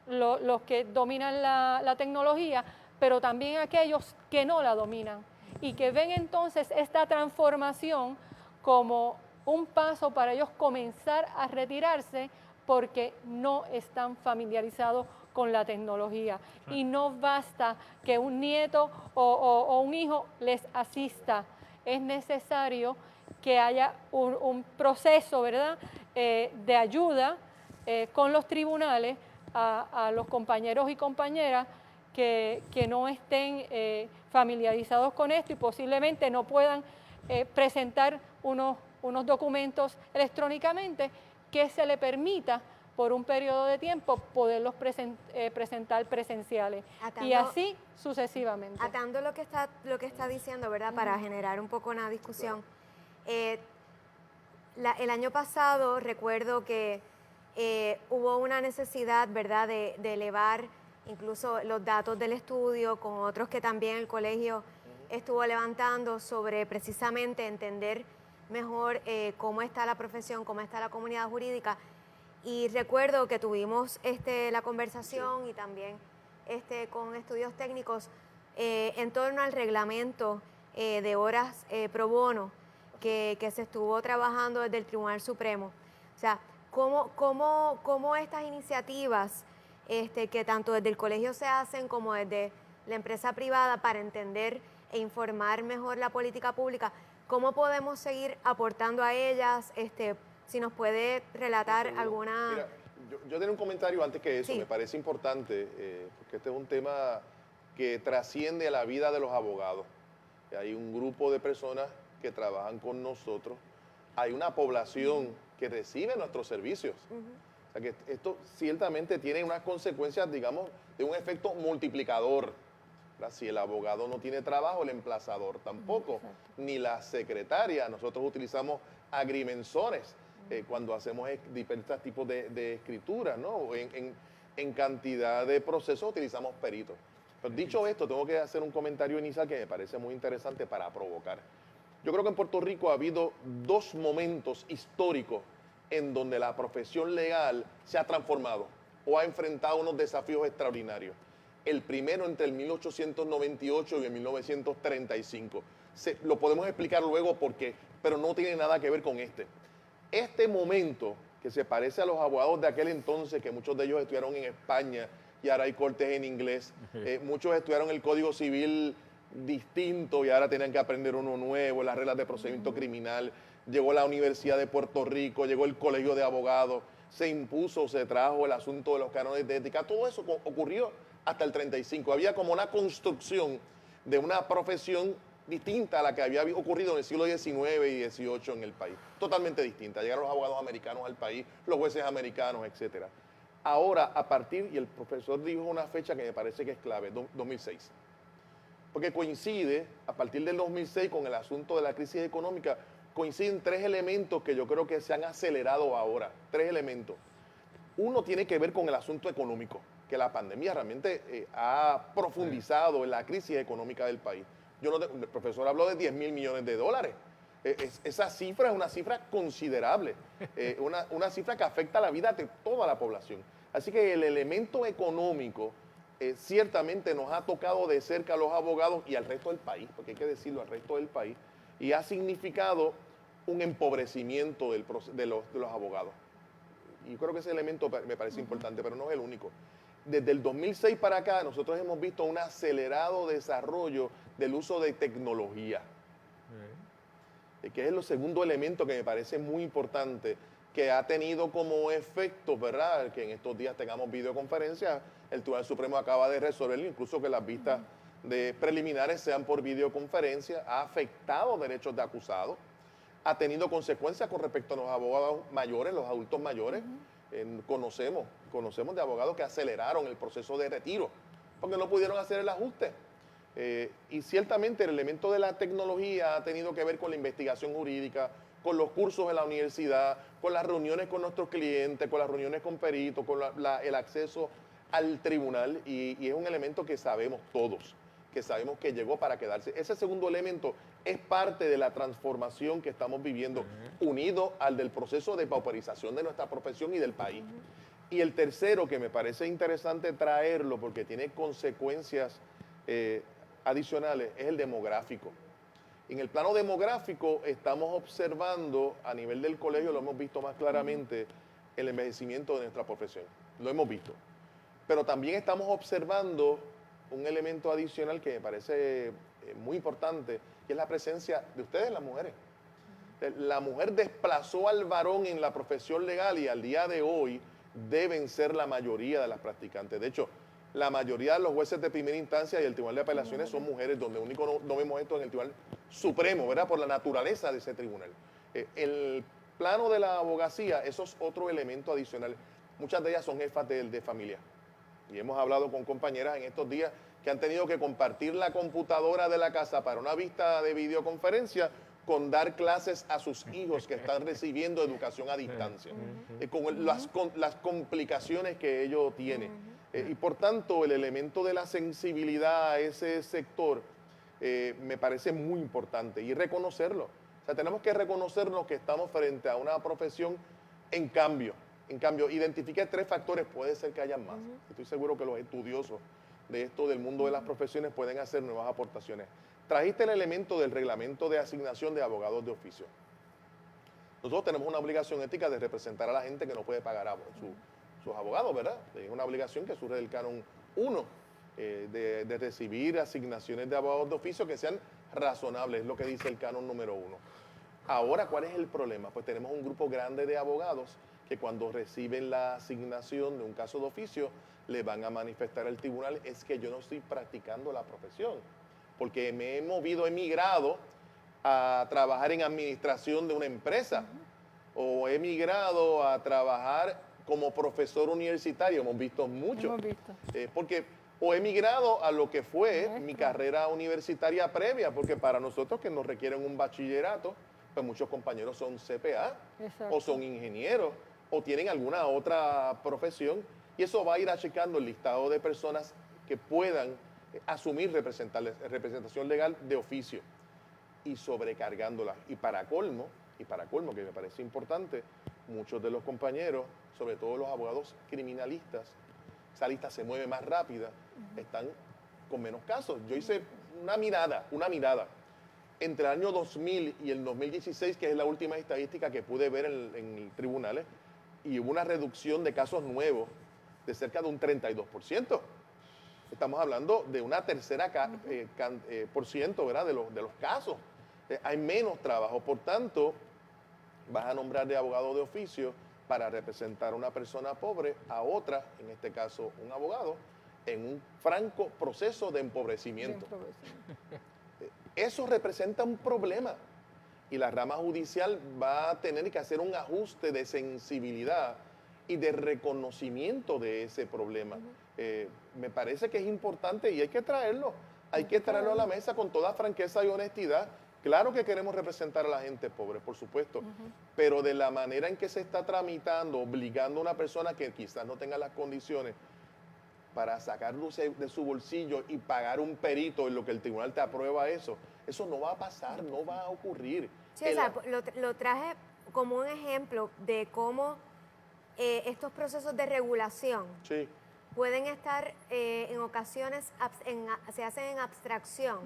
los que dominan la tecnología, pero también aquellos que no la dominan y que ven entonces esta transformación como un paso para ellos comenzar a retirarse porque no están familiarizados con la tecnología. Y no basta que un nieto o un hijo les asista, es necesario que haya un proceso, ¿verdad?, de ayuda con los tribunales a los compañeros y compañeras que no estén familiarizados con esto y posiblemente no puedan presentar unos documentos electrónicamente que se le permita por un periodo de tiempo poderlos presentar presenciales, y así sucesivamente. Atando lo que está diciendo, ¿verdad?, para generar un poco una discusión. El año pasado recuerdo que hubo una necesidad, ¿verdad?, de elevar incluso los datos del estudio con otros que también el colegio estuvo levantando sobre precisamente entender mejor cómo está la profesión, cómo está la comunidad jurídica. Y recuerdo que tuvimos la conversación y también con estudios técnicos en torno al reglamento de horas pro bono que se estuvo trabajando desde el Tribunal Supremo. O sea, cómo estas iniciativas que tanto desde el colegio se hacen como desde la empresa privada para entender e informar mejor la política pública, cómo podemos seguir aportando a ellas, si nos puede relatar alguna... Mira, yo tenía un comentario antes que eso, Sí. Me parece importante, porque este es un tema que trasciende a la vida de los abogados. Hay un grupo de personas que trabajan con nosotros, hay una población que recibe nuestros servicios. O sea que esto ciertamente tiene unas consecuencias, digamos, de un efecto multiplicador. ¿Verdad? Si el abogado no tiene trabajo, el emplazador tampoco, ni la secretaria. Nosotros utilizamos agrimensores cuando hacemos diferentes tipos de escrituras, ¿no? En cantidad de procesos utilizamos peritos. Pero dicho esto, tengo que hacer un comentario inicial que me parece muy interesante para provocar. Yo creo que en Puerto Rico ha habido dos momentos históricos en donde la profesión legal se ha transformado o ha enfrentado unos desafíos extraordinarios. El primero entre el 1898 y el 1935. Lo podemos explicar luego por qué, pero no tiene nada que ver con este. Este momento, que se parece a los abogados de aquel entonces, que muchos de ellos estudiaron en España y ahora hay cortes en inglés, muchos estudiaron el Código Civil distinto y ahora tienen que aprender uno nuevo, las reglas de procedimiento criminal. Llegó la Universidad de Puerto Rico, llegó el Colegio de Abogados, se impuso, se trajo el asunto de los cánones de ética. Todo eso ocurrió hasta el 35. Había como una construcción de una profesión distinta a la que había ocurrido en el siglo XIX y XVIII en el país. Totalmente distinta. Llegaron los abogados americanos al país, los jueces americanos, etc. Ahora, a partir, y el profesor dijo una fecha que me parece que es clave, 2006. Porque coincide, a partir del 2006, con el asunto de la crisis económica, coinciden tres elementos que yo creo que se han acelerado ahora. Tres elementos. Uno tiene que ver con el asunto económico, que la pandemia realmente ha profundizado en la crisis económica del país. El profesor habló de 10 mil millones de dólares. Esa cifra es una cifra considerable, una cifra que afecta la vida de toda la población. Así que el elemento económico ciertamente nos ha tocado de cerca a los abogados y al resto del país, porque hay que decirlo, al resto del país, y ha significado un empobrecimiento de los abogados. Y yo creo que ese elemento me parece importante, pero no es el único. Desde el 2006 para acá, nosotros hemos visto un acelerado desarrollo del uso de tecnología, que es el segundo elemento que me parece muy importante, que ha tenido como efecto, ¿verdad?, que en estos días tengamos videoconferencias. El Tribunal Supremo acaba de resolverlo, incluso que las vistas de preliminares sean por videoconferencia. Ha afectado derechos de acusados, ha tenido consecuencias con respecto a los abogados mayores, los adultos mayores. Conocemos de abogados que aceleraron el proceso de retiro porque no pudieron hacer el ajuste. Y ciertamente el elemento de la tecnología ha tenido que ver con la investigación jurídica, con los cursos en la universidad, con las reuniones con nuestros clientes, con las reuniones con peritos, con el acceso al tribunal, y es un elemento que sabemos todos, que sabemos que llegó para quedarse. Ese segundo elemento es parte de la transformación que estamos viviendo, unido al del proceso de pauperización de nuestra profesión y del país. Y el tercero, que me parece interesante traerlo porque tiene consecuencias adicionales, es el demográfico. En el plano demográfico estamos observando, a nivel del colegio lo hemos visto más claramente, el envejecimiento de nuestra profesión. Lo hemos visto. Pero también estamos observando un elemento adicional que me parece muy importante, que es la presencia de ustedes, las mujeres. La mujer desplazó al varón en la profesión legal y al día de hoy deben ser la mayoría de las practicantes. De hecho, la mayoría de los jueces de primera instancia y el Tribunal de Apelaciones son mujeres, donde único no vemos esto en el Tribunal Supremo, ¿verdad? Por la naturaleza de ese tribunal. El plano de la abogacía, eso es otro elemento adicional. Muchas de ellas son jefas de familia. Y hemos hablado con compañeras en estos días que han tenido que compartir la computadora de la casa para una vista de videoconferencia con dar clases a sus hijos que están recibiendo educación a distancia, con las complicaciones que ello tiene. Y por tanto, el elemento de la sensibilidad a ese sector me parece muy importante y reconocerlo. O sea, tenemos que reconocernos que estamos frente a una profesión en cambio. Identifiqué 3 factores, puede ser que haya más. Estoy seguro que los estudiosos de esto del mundo de las profesiones pueden hacer nuevas aportaciones. Trajiste el elemento del reglamento de asignación de abogados de oficio. Nosotros tenemos una obligación ética de representar a la gente que no puede pagar a sus abogados, ¿verdad? Es una obligación que surge del Canon 1, de recibir asignaciones de abogados de oficio que sean razonables, es lo que dice el Canon número 1. Ahora, ¿cuál es el problema? Pues tenemos un grupo grande de abogados que cuando reciben la asignación de un caso de oficio, le van a manifestar al tribunal, es que yo no estoy practicando la profesión, porque me he migrado a trabajar en administración de una empresa, o he migrado a trabajar como profesor universitario, hemos visto mucho, porque o he migrado a lo que fue mi carrera universitaria previa, porque para nosotros que nos requieren un bachillerato, pues muchos compañeros son CPA, o son ingenieros, o tienen alguna otra profesión, y eso va a ir achicando el listado de personas que puedan asumir representación legal de oficio y sobrecargándola. Y para colmo, que me parece importante, muchos de los compañeros, sobre todo los abogados criminalistas, esa lista se mueve más rápida, están con menos casos. Yo hice una mirada. Entre el año 2000 y el 2016, que es la última estadística que pude ver en tribunales, y hubo una reducción de casos nuevos de cerca de un 32%. Estamos hablando de una tercera por ciento, ¿verdad? de los casos. Hay menos trabajo. Por tanto, vas a nombrar de abogado de oficio para representar a una persona pobre, a otra, en este caso un abogado, en un franco proceso de empobrecimiento. Eso representa un problema y la rama judicial va a tener que hacer un ajuste de sensibilidad y de reconocimiento de ese problema. Me parece que es importante y hay que traerlo a la mesa con toda franqueza y honestidad. Claro que queremos representar a la gente pobre, por supuesto, pero de la manera en que se está tramitando, obligando a una persona que quizás no tenga las condiciones para sacarlo de su bolsillo y pagar un perito en lo que el tribunal te aprueba eso no va a pasar, no va a ocurrir. Sí, o sea, lo traje como un ejemplo de cómo estos procesos de regulación pueden estar en ocasiones, se hacen en abstracción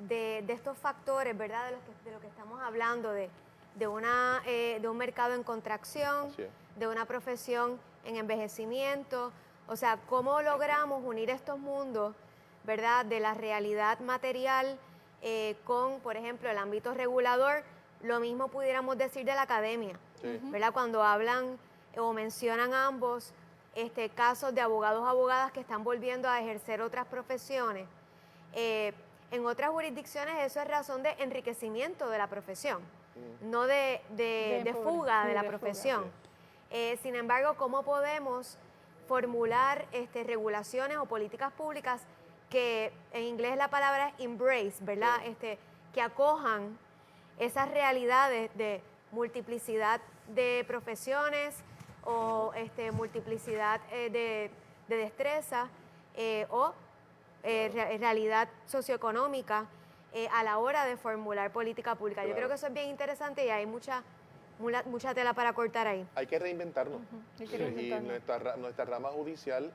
de estos factores, ¿verdad? De lo que estamos hablando, de un mercado en contracción, de una profesión en envejecimiento. O sea, ¿cómo logramos unir estos mundos, ¿verdad? De la realidad material con, por ejemplo, el ámbito regulador? Lo mismo pudiéramos decir de la academia, ¿verdad? Cuando hablan o mencionan ambos casos de abogados o abogadas que están volviendo a ejercer otras profesiones. En otras jurisdicciones eso es razón de enriquecimiento de la profesión, no de fuga de la profesión. Sin embargo, ¿cómo podemos formular regulaciones o políticas públicas que en inglés la palabra es embrace, ¿verdad? Que acojan esas realidades de multiplicidad de profesiones o multiplicidad de destrezas o realidad socioeconómica a la hora de formular política pública. Claro. Yo creo que eso es bien interesante y hay mucha tela para cortar ahí. Hay que reinventarnos. Hay que reinventarnos. Y nuestra rama judicial,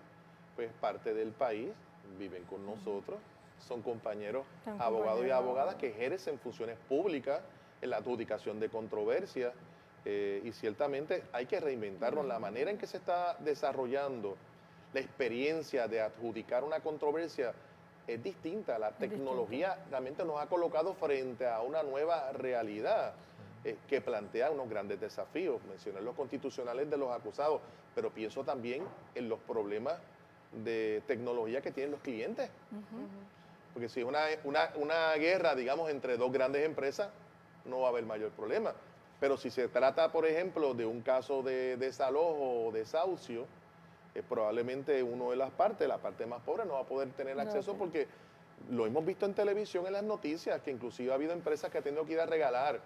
pues parte del país, viven con nosotros, son compañeros abogados y abogadas que ejercen funciones públicas en la adjudicación de controversias y ciertamente hay que reinventarnos. La manera en que se está desarrollando la experiencia de adjudicar una controversia es distinta. La tecnología realmente nos ha colocado frente a una nueva realidad que plantea unos grandes desafíos. Mencioné los constitucionales de los acusados, pero pienso también en los problemas de tecnología que tienen los clientes. Porque si es una guerra, digamos, entre dos grandes empresas, no va a haber mayor problema. Pero si se trata, por ejemplo, de un caso de desalojo o desahucio, probablemente uno de las partes, la parte más pobre, no va a poder tener acceso porque lo hemos visto en televisión, en las noticias, que inclusive ha habido empresas que han tenido que ir a regalar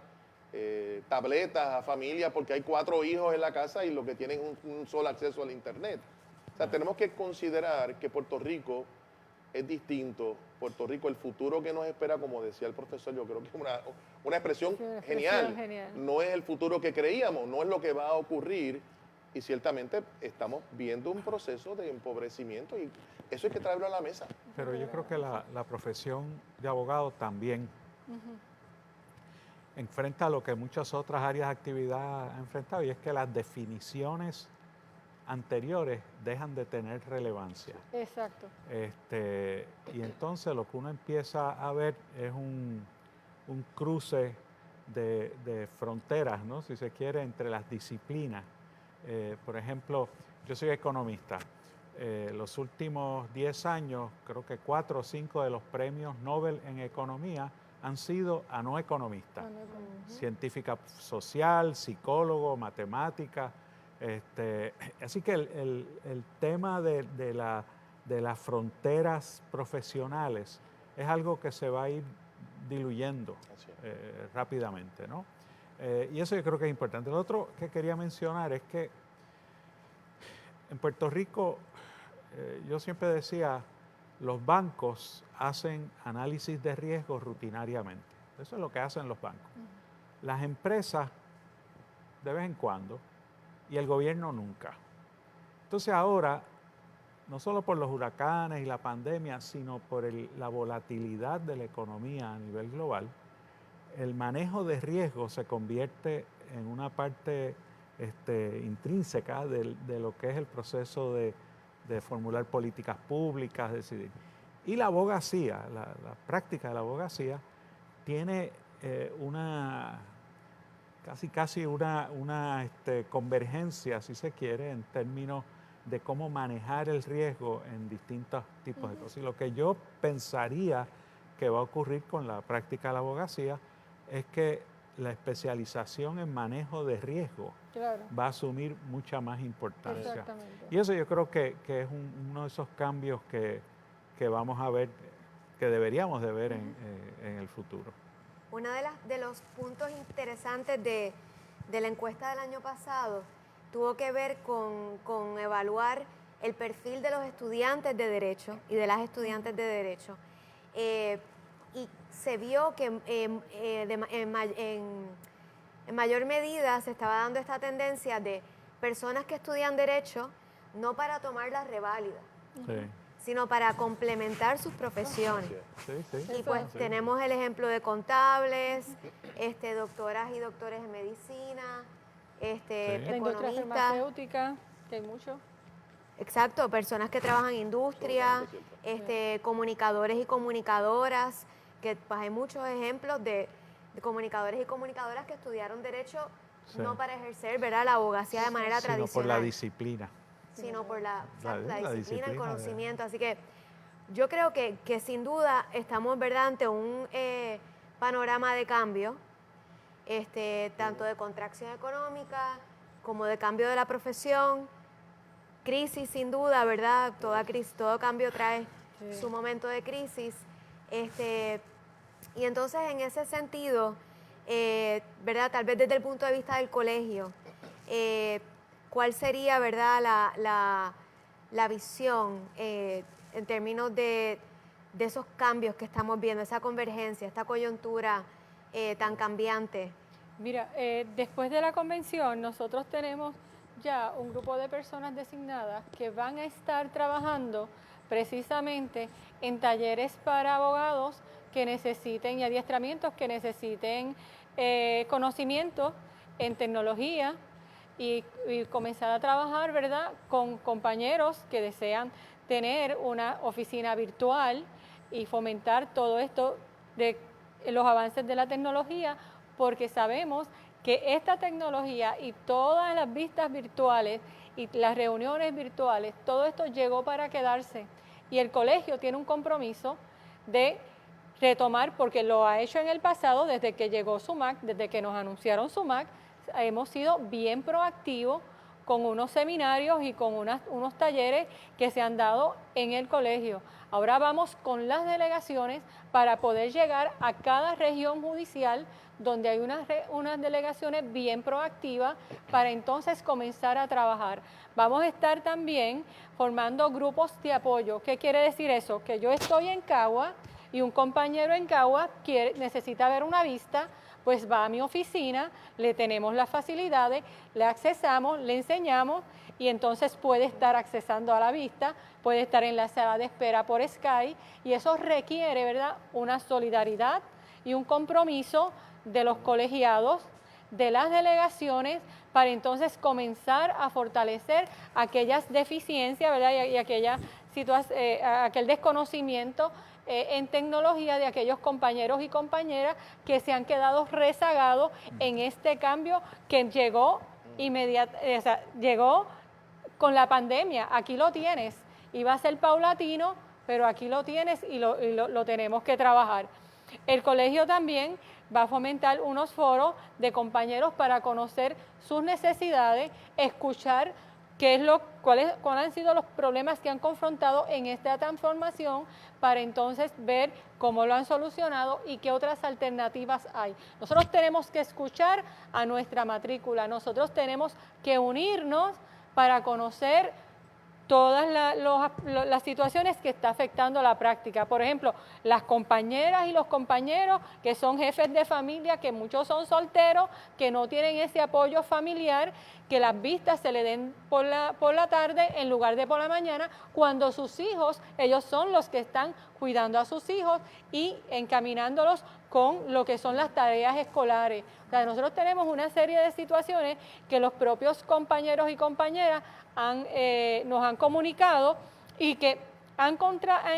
tabletas a familias porque hay 4 hijos en la casa y lo que tienen es un solo acceso al internet. O sea, tenemos que considerar que Puerto Rico es distinto. Puerto Rico, el futuro que nos espera, como decía el profesor, yo creo que es una expresión genial. No es el futuro que creíamos, no es lo que va a ocurrir y ciertamente estamos viendo un proceso de empobrecimiento y eso hay que traerlo a la mesa. Pero yo creo que la profesión de abogado también enfrenta lo que muchas otras áreas de actividad han enfrentado y es que las definiciones anteriores dejan de tener relevancia. Exacto. Y entonces lo que uno empieza a ver es un cruce de fronteras, ¿no? Si se quiere, entre las disciplinas. Por ejemplo, yo soy economista. Los últimos 10 años, creo que 4 o 5 de los premios Nobel en economía han sido a no economistas. Científica social, psicólogo, matemática. Así que el tema de las fronteras profesionales es algo que se va a ir diluyendo rápidamente, ¿no? Y eso yo creo que es importante. Lo otro que quería mencionar es que en Puerto Rico, yo siempre decía, los bancos hacen análisis de riesgo rutinariamente. Eso es lo que hacen los bancos. Las empresas, de vez en cuando, y el gobierno nunca. Entonces ahora, no solo por los huracanes y la pandemia, sino por la volatilidad de la economía a nivel global, el manejo de riesgo se convierte en una parte intrínseca de lo que es el proceso de formular políticas públicas, decidir. Y la abogacía, la práctica de la abogacía, tiene casi una convergencia, si se quiere, en términos de cómo manejar el riesgo en distintos tipos de cosas. Y lo que yo pensaría que va a ocurrir con la práctica de la abogacía es que la especialización en manejo de riesgo va a asumir mucha más importancia. Exactamente. Y eso yo creo que es uno de esos cambios que vamos a ver, que deberíamos de ver en el futuro. Uno de los puntos interesantes de la encuesta del año pasado tuvo que ver con evaluar el perfil de los estudiantes de Derecho y de las estudiantes de Derecho. Y se vio que en mayor medida se estaba dando esta tendencia de personas que estudian Derecho no para tomar la reválida, sino para complementar sus profesiones. Y pues tenemos el ejemplo de contables, doctoras y doctores en medicina, la industria farmacéutica, que hay mucho. Exacto, personas que trabajan en industria, comunicadores y comunicadoras, que pues hay muchos ejemplos de comunicadores y comunicadoras que estudiaron Derecho no para ejercer, ¿verdad?, la abogacía de manera tradicional. Sino por la disciplina. Sino por la disciplina, el conocimiento. Así que yo creo que sin duda estamos, ¿verdad?, ante un panorama de cambio, tanto de contracción económica como de cambio de la profesión, crisis sin duda, ¿verdad? Toda crisis, todo cambio trae su momento de crisis. Y entonces en ese sentido, ¿verdad? Tal vez desde el punto de vista del colegio, ¿cuál sería, ¿verdad? La visión en términos de esos cambios que estamos viendo, esa convergencia, esta coyuntura tan cambiante? Mira, después de la convención nosotros tenemos ya un grupo de personas designadas que van a estar trabajando precisamente en talleres para abogados que necesiten y adiestramientos que necesiten conocimiento en tecnología y comenzar a trabajar, ¿verdad?, con compañeros que desean tener una oficina virtual y fomentar todo esto de los avances de la tecnología, porque sabemos que esta tecnología y todas las vistas virtuales y las reuniones virtuales, todo esto llegó para quedarse y el colegio tiene un compromiso de retomar, porque lo ha hecho en el pasado desde que llegó SUMAC, desde que nos anunciaron SUMAC, hemos sido bien proactivos con unos seminarios y con unos talleres que se han dado en el colegio. Ahora vamos con las delegaciones para poder llegar a cada región judicial donde hay unas delegaciones bien proactivas para entonces comenzar a trabajar. Vamos a estar también formando grupos de apoyo. ¿Qué quiere decir eso? Que yo estoy en Cagua y un compañero en Cagua necesita ver una vista, pues va a mi oficina, le tenemos las facilidades, le accesamos, le enseñamos y entonces puede estar accesando a la vista, puede estar en la sala de espera por Skype y eso requiere, ¿verdad?, una solidaridad y un compromiso de los colegiados, de las delegaciones, para entonces comenzar a fortalecer aquellas deficiencias, ¿verdad?, y aquel desconocimiento en tecnología de aquellos compañeros y compañeras que se han quedado rezagados en este cambio que llegó llegó con la pandemia. Aquí lo tienes, iba a ser paulatino, pero aquí lo tienes y lo tenemos que trabajar. El colegio también va a fomentar unos foros de compañeros para conocer sus necesidades, escuchar cuáles han sido los problemas que han confrontado en esta transformación para entonces ver cómo lo han solucionado y qué otras alternativas hay. Nosotros tenemos que escuchar a nuestra matrícula, nosotros tenemos que unirnos para conocer todas las situaciones que está afectando la práctica. Por ejemplo, las compañeras y los compañeros que son jefes de familia, que muchos son solteros, que no tienen ese apoyo familiar, que las vistas se le den por la tarde en lugar de por la mañana, cuando sus hijos, ellos son los que están cuidando a sus hijos y encaminándolos con lo que son las tareas escolares. O sea, nosotros tenemos una serie de situaciones que los propios compañeros y compañeras nos han comunicado y que han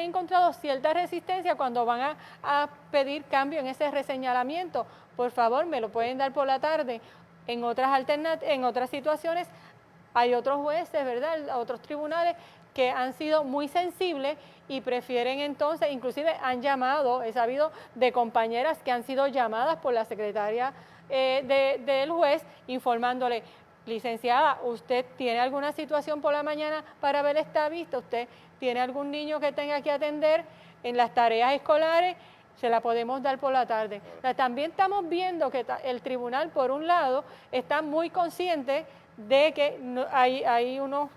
encontrado cierta resistencia cuando van a pedir cambio en ese reseñalamiento. Por favor, me lo pueden dar por la tarde. En otras situaciones hay otros jueces, ¿verdad?, otros tribunales que han sido muy sensibles y prefieren entonces, inclusive han llamado, he sabido de compañeras que han sido llamadas por la secretaria del juez informándole: licenciada, ¿usted tiene alguna situación por la mañana para ver esta vista? ¿Usted tiene algún niño que tenga que atender en las tareas escolares? Se la podemos dar por la tarde. O sea, también estamos viendo que el tribunal, por un lado, está muy consciente de que hay unos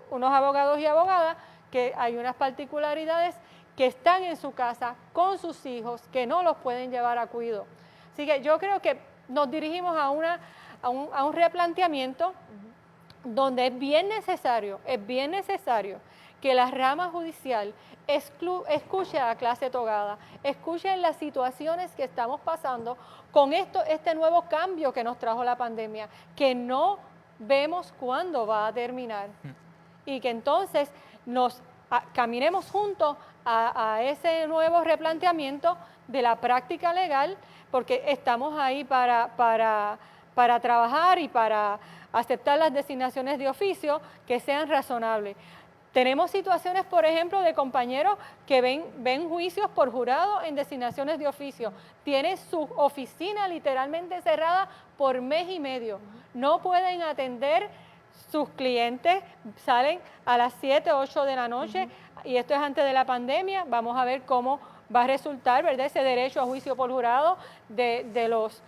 abogados y abogadas que hay unas particularidades que están en su casa con sus hijos, que no los pueden llevar a cuidado. Así que yo creo que nos dirigimos a un replanteamiento donde es bien necesario que la rama judicial escuche a la clase togada, escuche las situaciones que estamos pasando con este nuevo cambio que nos trajo la pandemia, que no vemos cuándo va a terminar y que entonces caminemos juntos a ese nuevo replanteamiento de la práctica legal, porque estamos ahí para trabajar y para aceptar las designaciones de oficio que sean razonables. Tenemos situaciones, por ejemplo, de compañeros que ven juicios por jurado en designaciones de oficio. Tienen su oficina literalmente cerrada por mes y medio. No pueden atender sus clientes, salen a las 7, 8 de la noche, y esto es antes de la pandemia. Vamos a ver cómo va a resultar, ¿verdad?, ese derecho a juicio por jurado de los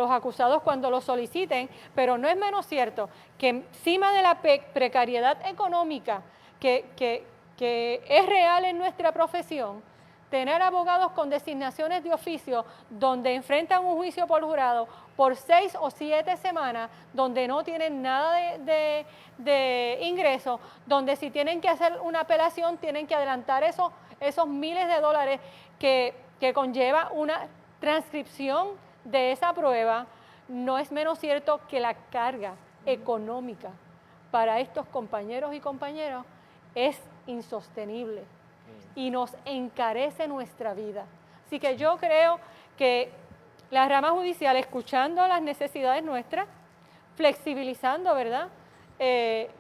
acusados cuando lo soliciten, pero no es menos cierto que encima de la precariedad económica que es real en nuestra profesión, tener abogados con designaciones de oficio donde enfrentan un juicio por jurado por 6 o 7 semanas, donde no tienen nada de ingreso, donde si tienen que hacer una apelación tienen que adelantar esos miles de dólares que conlleva una transcripción de esa prueba, no es menos cierto que la carga económica para estos compañeros y compañeras es insostenible y nos encarece nuestra vida. Así que yo creo que la rama judicial, escuchando las necesidades nuestras, flexibilizando, ¿verdad?,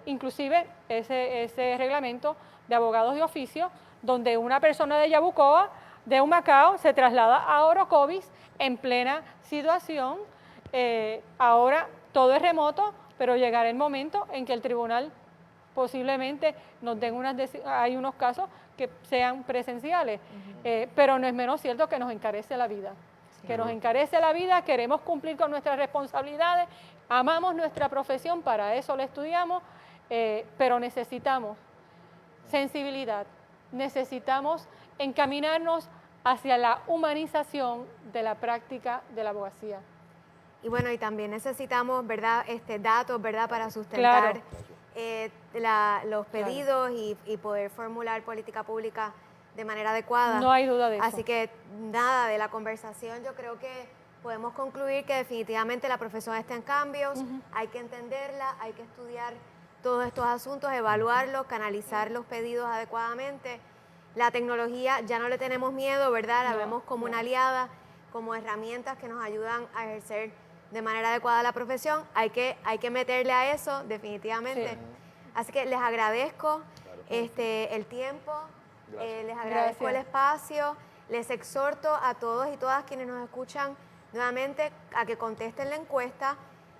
inclusive ese reglamento de abogados de oficio, donde una persona de Yabucoa, de Humacao, se traslada a Orocovis en plena situación. Ahora todo es remoto, pero llegará el momento en que el tribunal posiblemente nos den hay unos casos que sean presenciales, pero no es menos cierto que nos encarece la vida. Que nos encarece la vida, queremos cumplir con nuestras responsabilidades, amamos nuestra profesión, para eso la estudiamos, pero necesitamos sensibilidad, necesitamos encaminarnos hacia la humanización de la práctica de la abogacía. Y bueno, y también necesitamos, ¿verdad?, datos, ¿verdad?, para sustentar los pedidos y poder formular política pública de manera adecuada. No hay duda de eso. Así que nada, de la conversación yo creo que podemos concluir que definitivamente la profesión está en cambios, hay que entenderla, hay que estudiar todos estos asuntos, evaluarlos, canalizar los pedidos adecuadamente. La tecnología ya no le tenemos miedo, ¿verdad? La vemos como una aliada, como herramientas que nos ayudan a ejercer de manera adecuada la profesión. Hay que meterle a eso, definitivamente. Sí. Así que les agradezco el tiempo, les agradezco el espacio, les exhorto a todos y todas quienes nos escuchan nuevamente a que contesten la encuesta.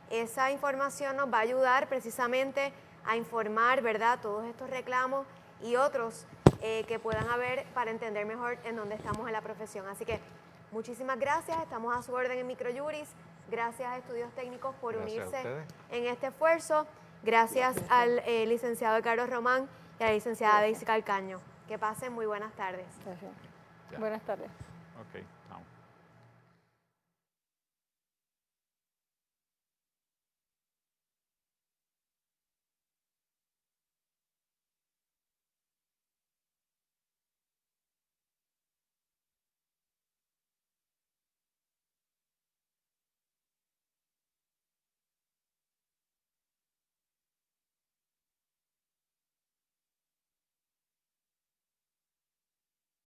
Esa información nos va a ayudar precisamente a informar, ¿verdad?, todos estos reclamos y otros que puedan haber para entender mejor en dónde estamos en la profesión. Así que muchísimas gracias, estamos a su orden en Microjuris. Gracias a Estudios Técnicos por unirse en este esfuerzo. Gracias al licenciado Carlos Román y a la licenciada Daisy Calcaño. Que pasen muy buenas tardes. Gracias. Buenas tardes. Okay.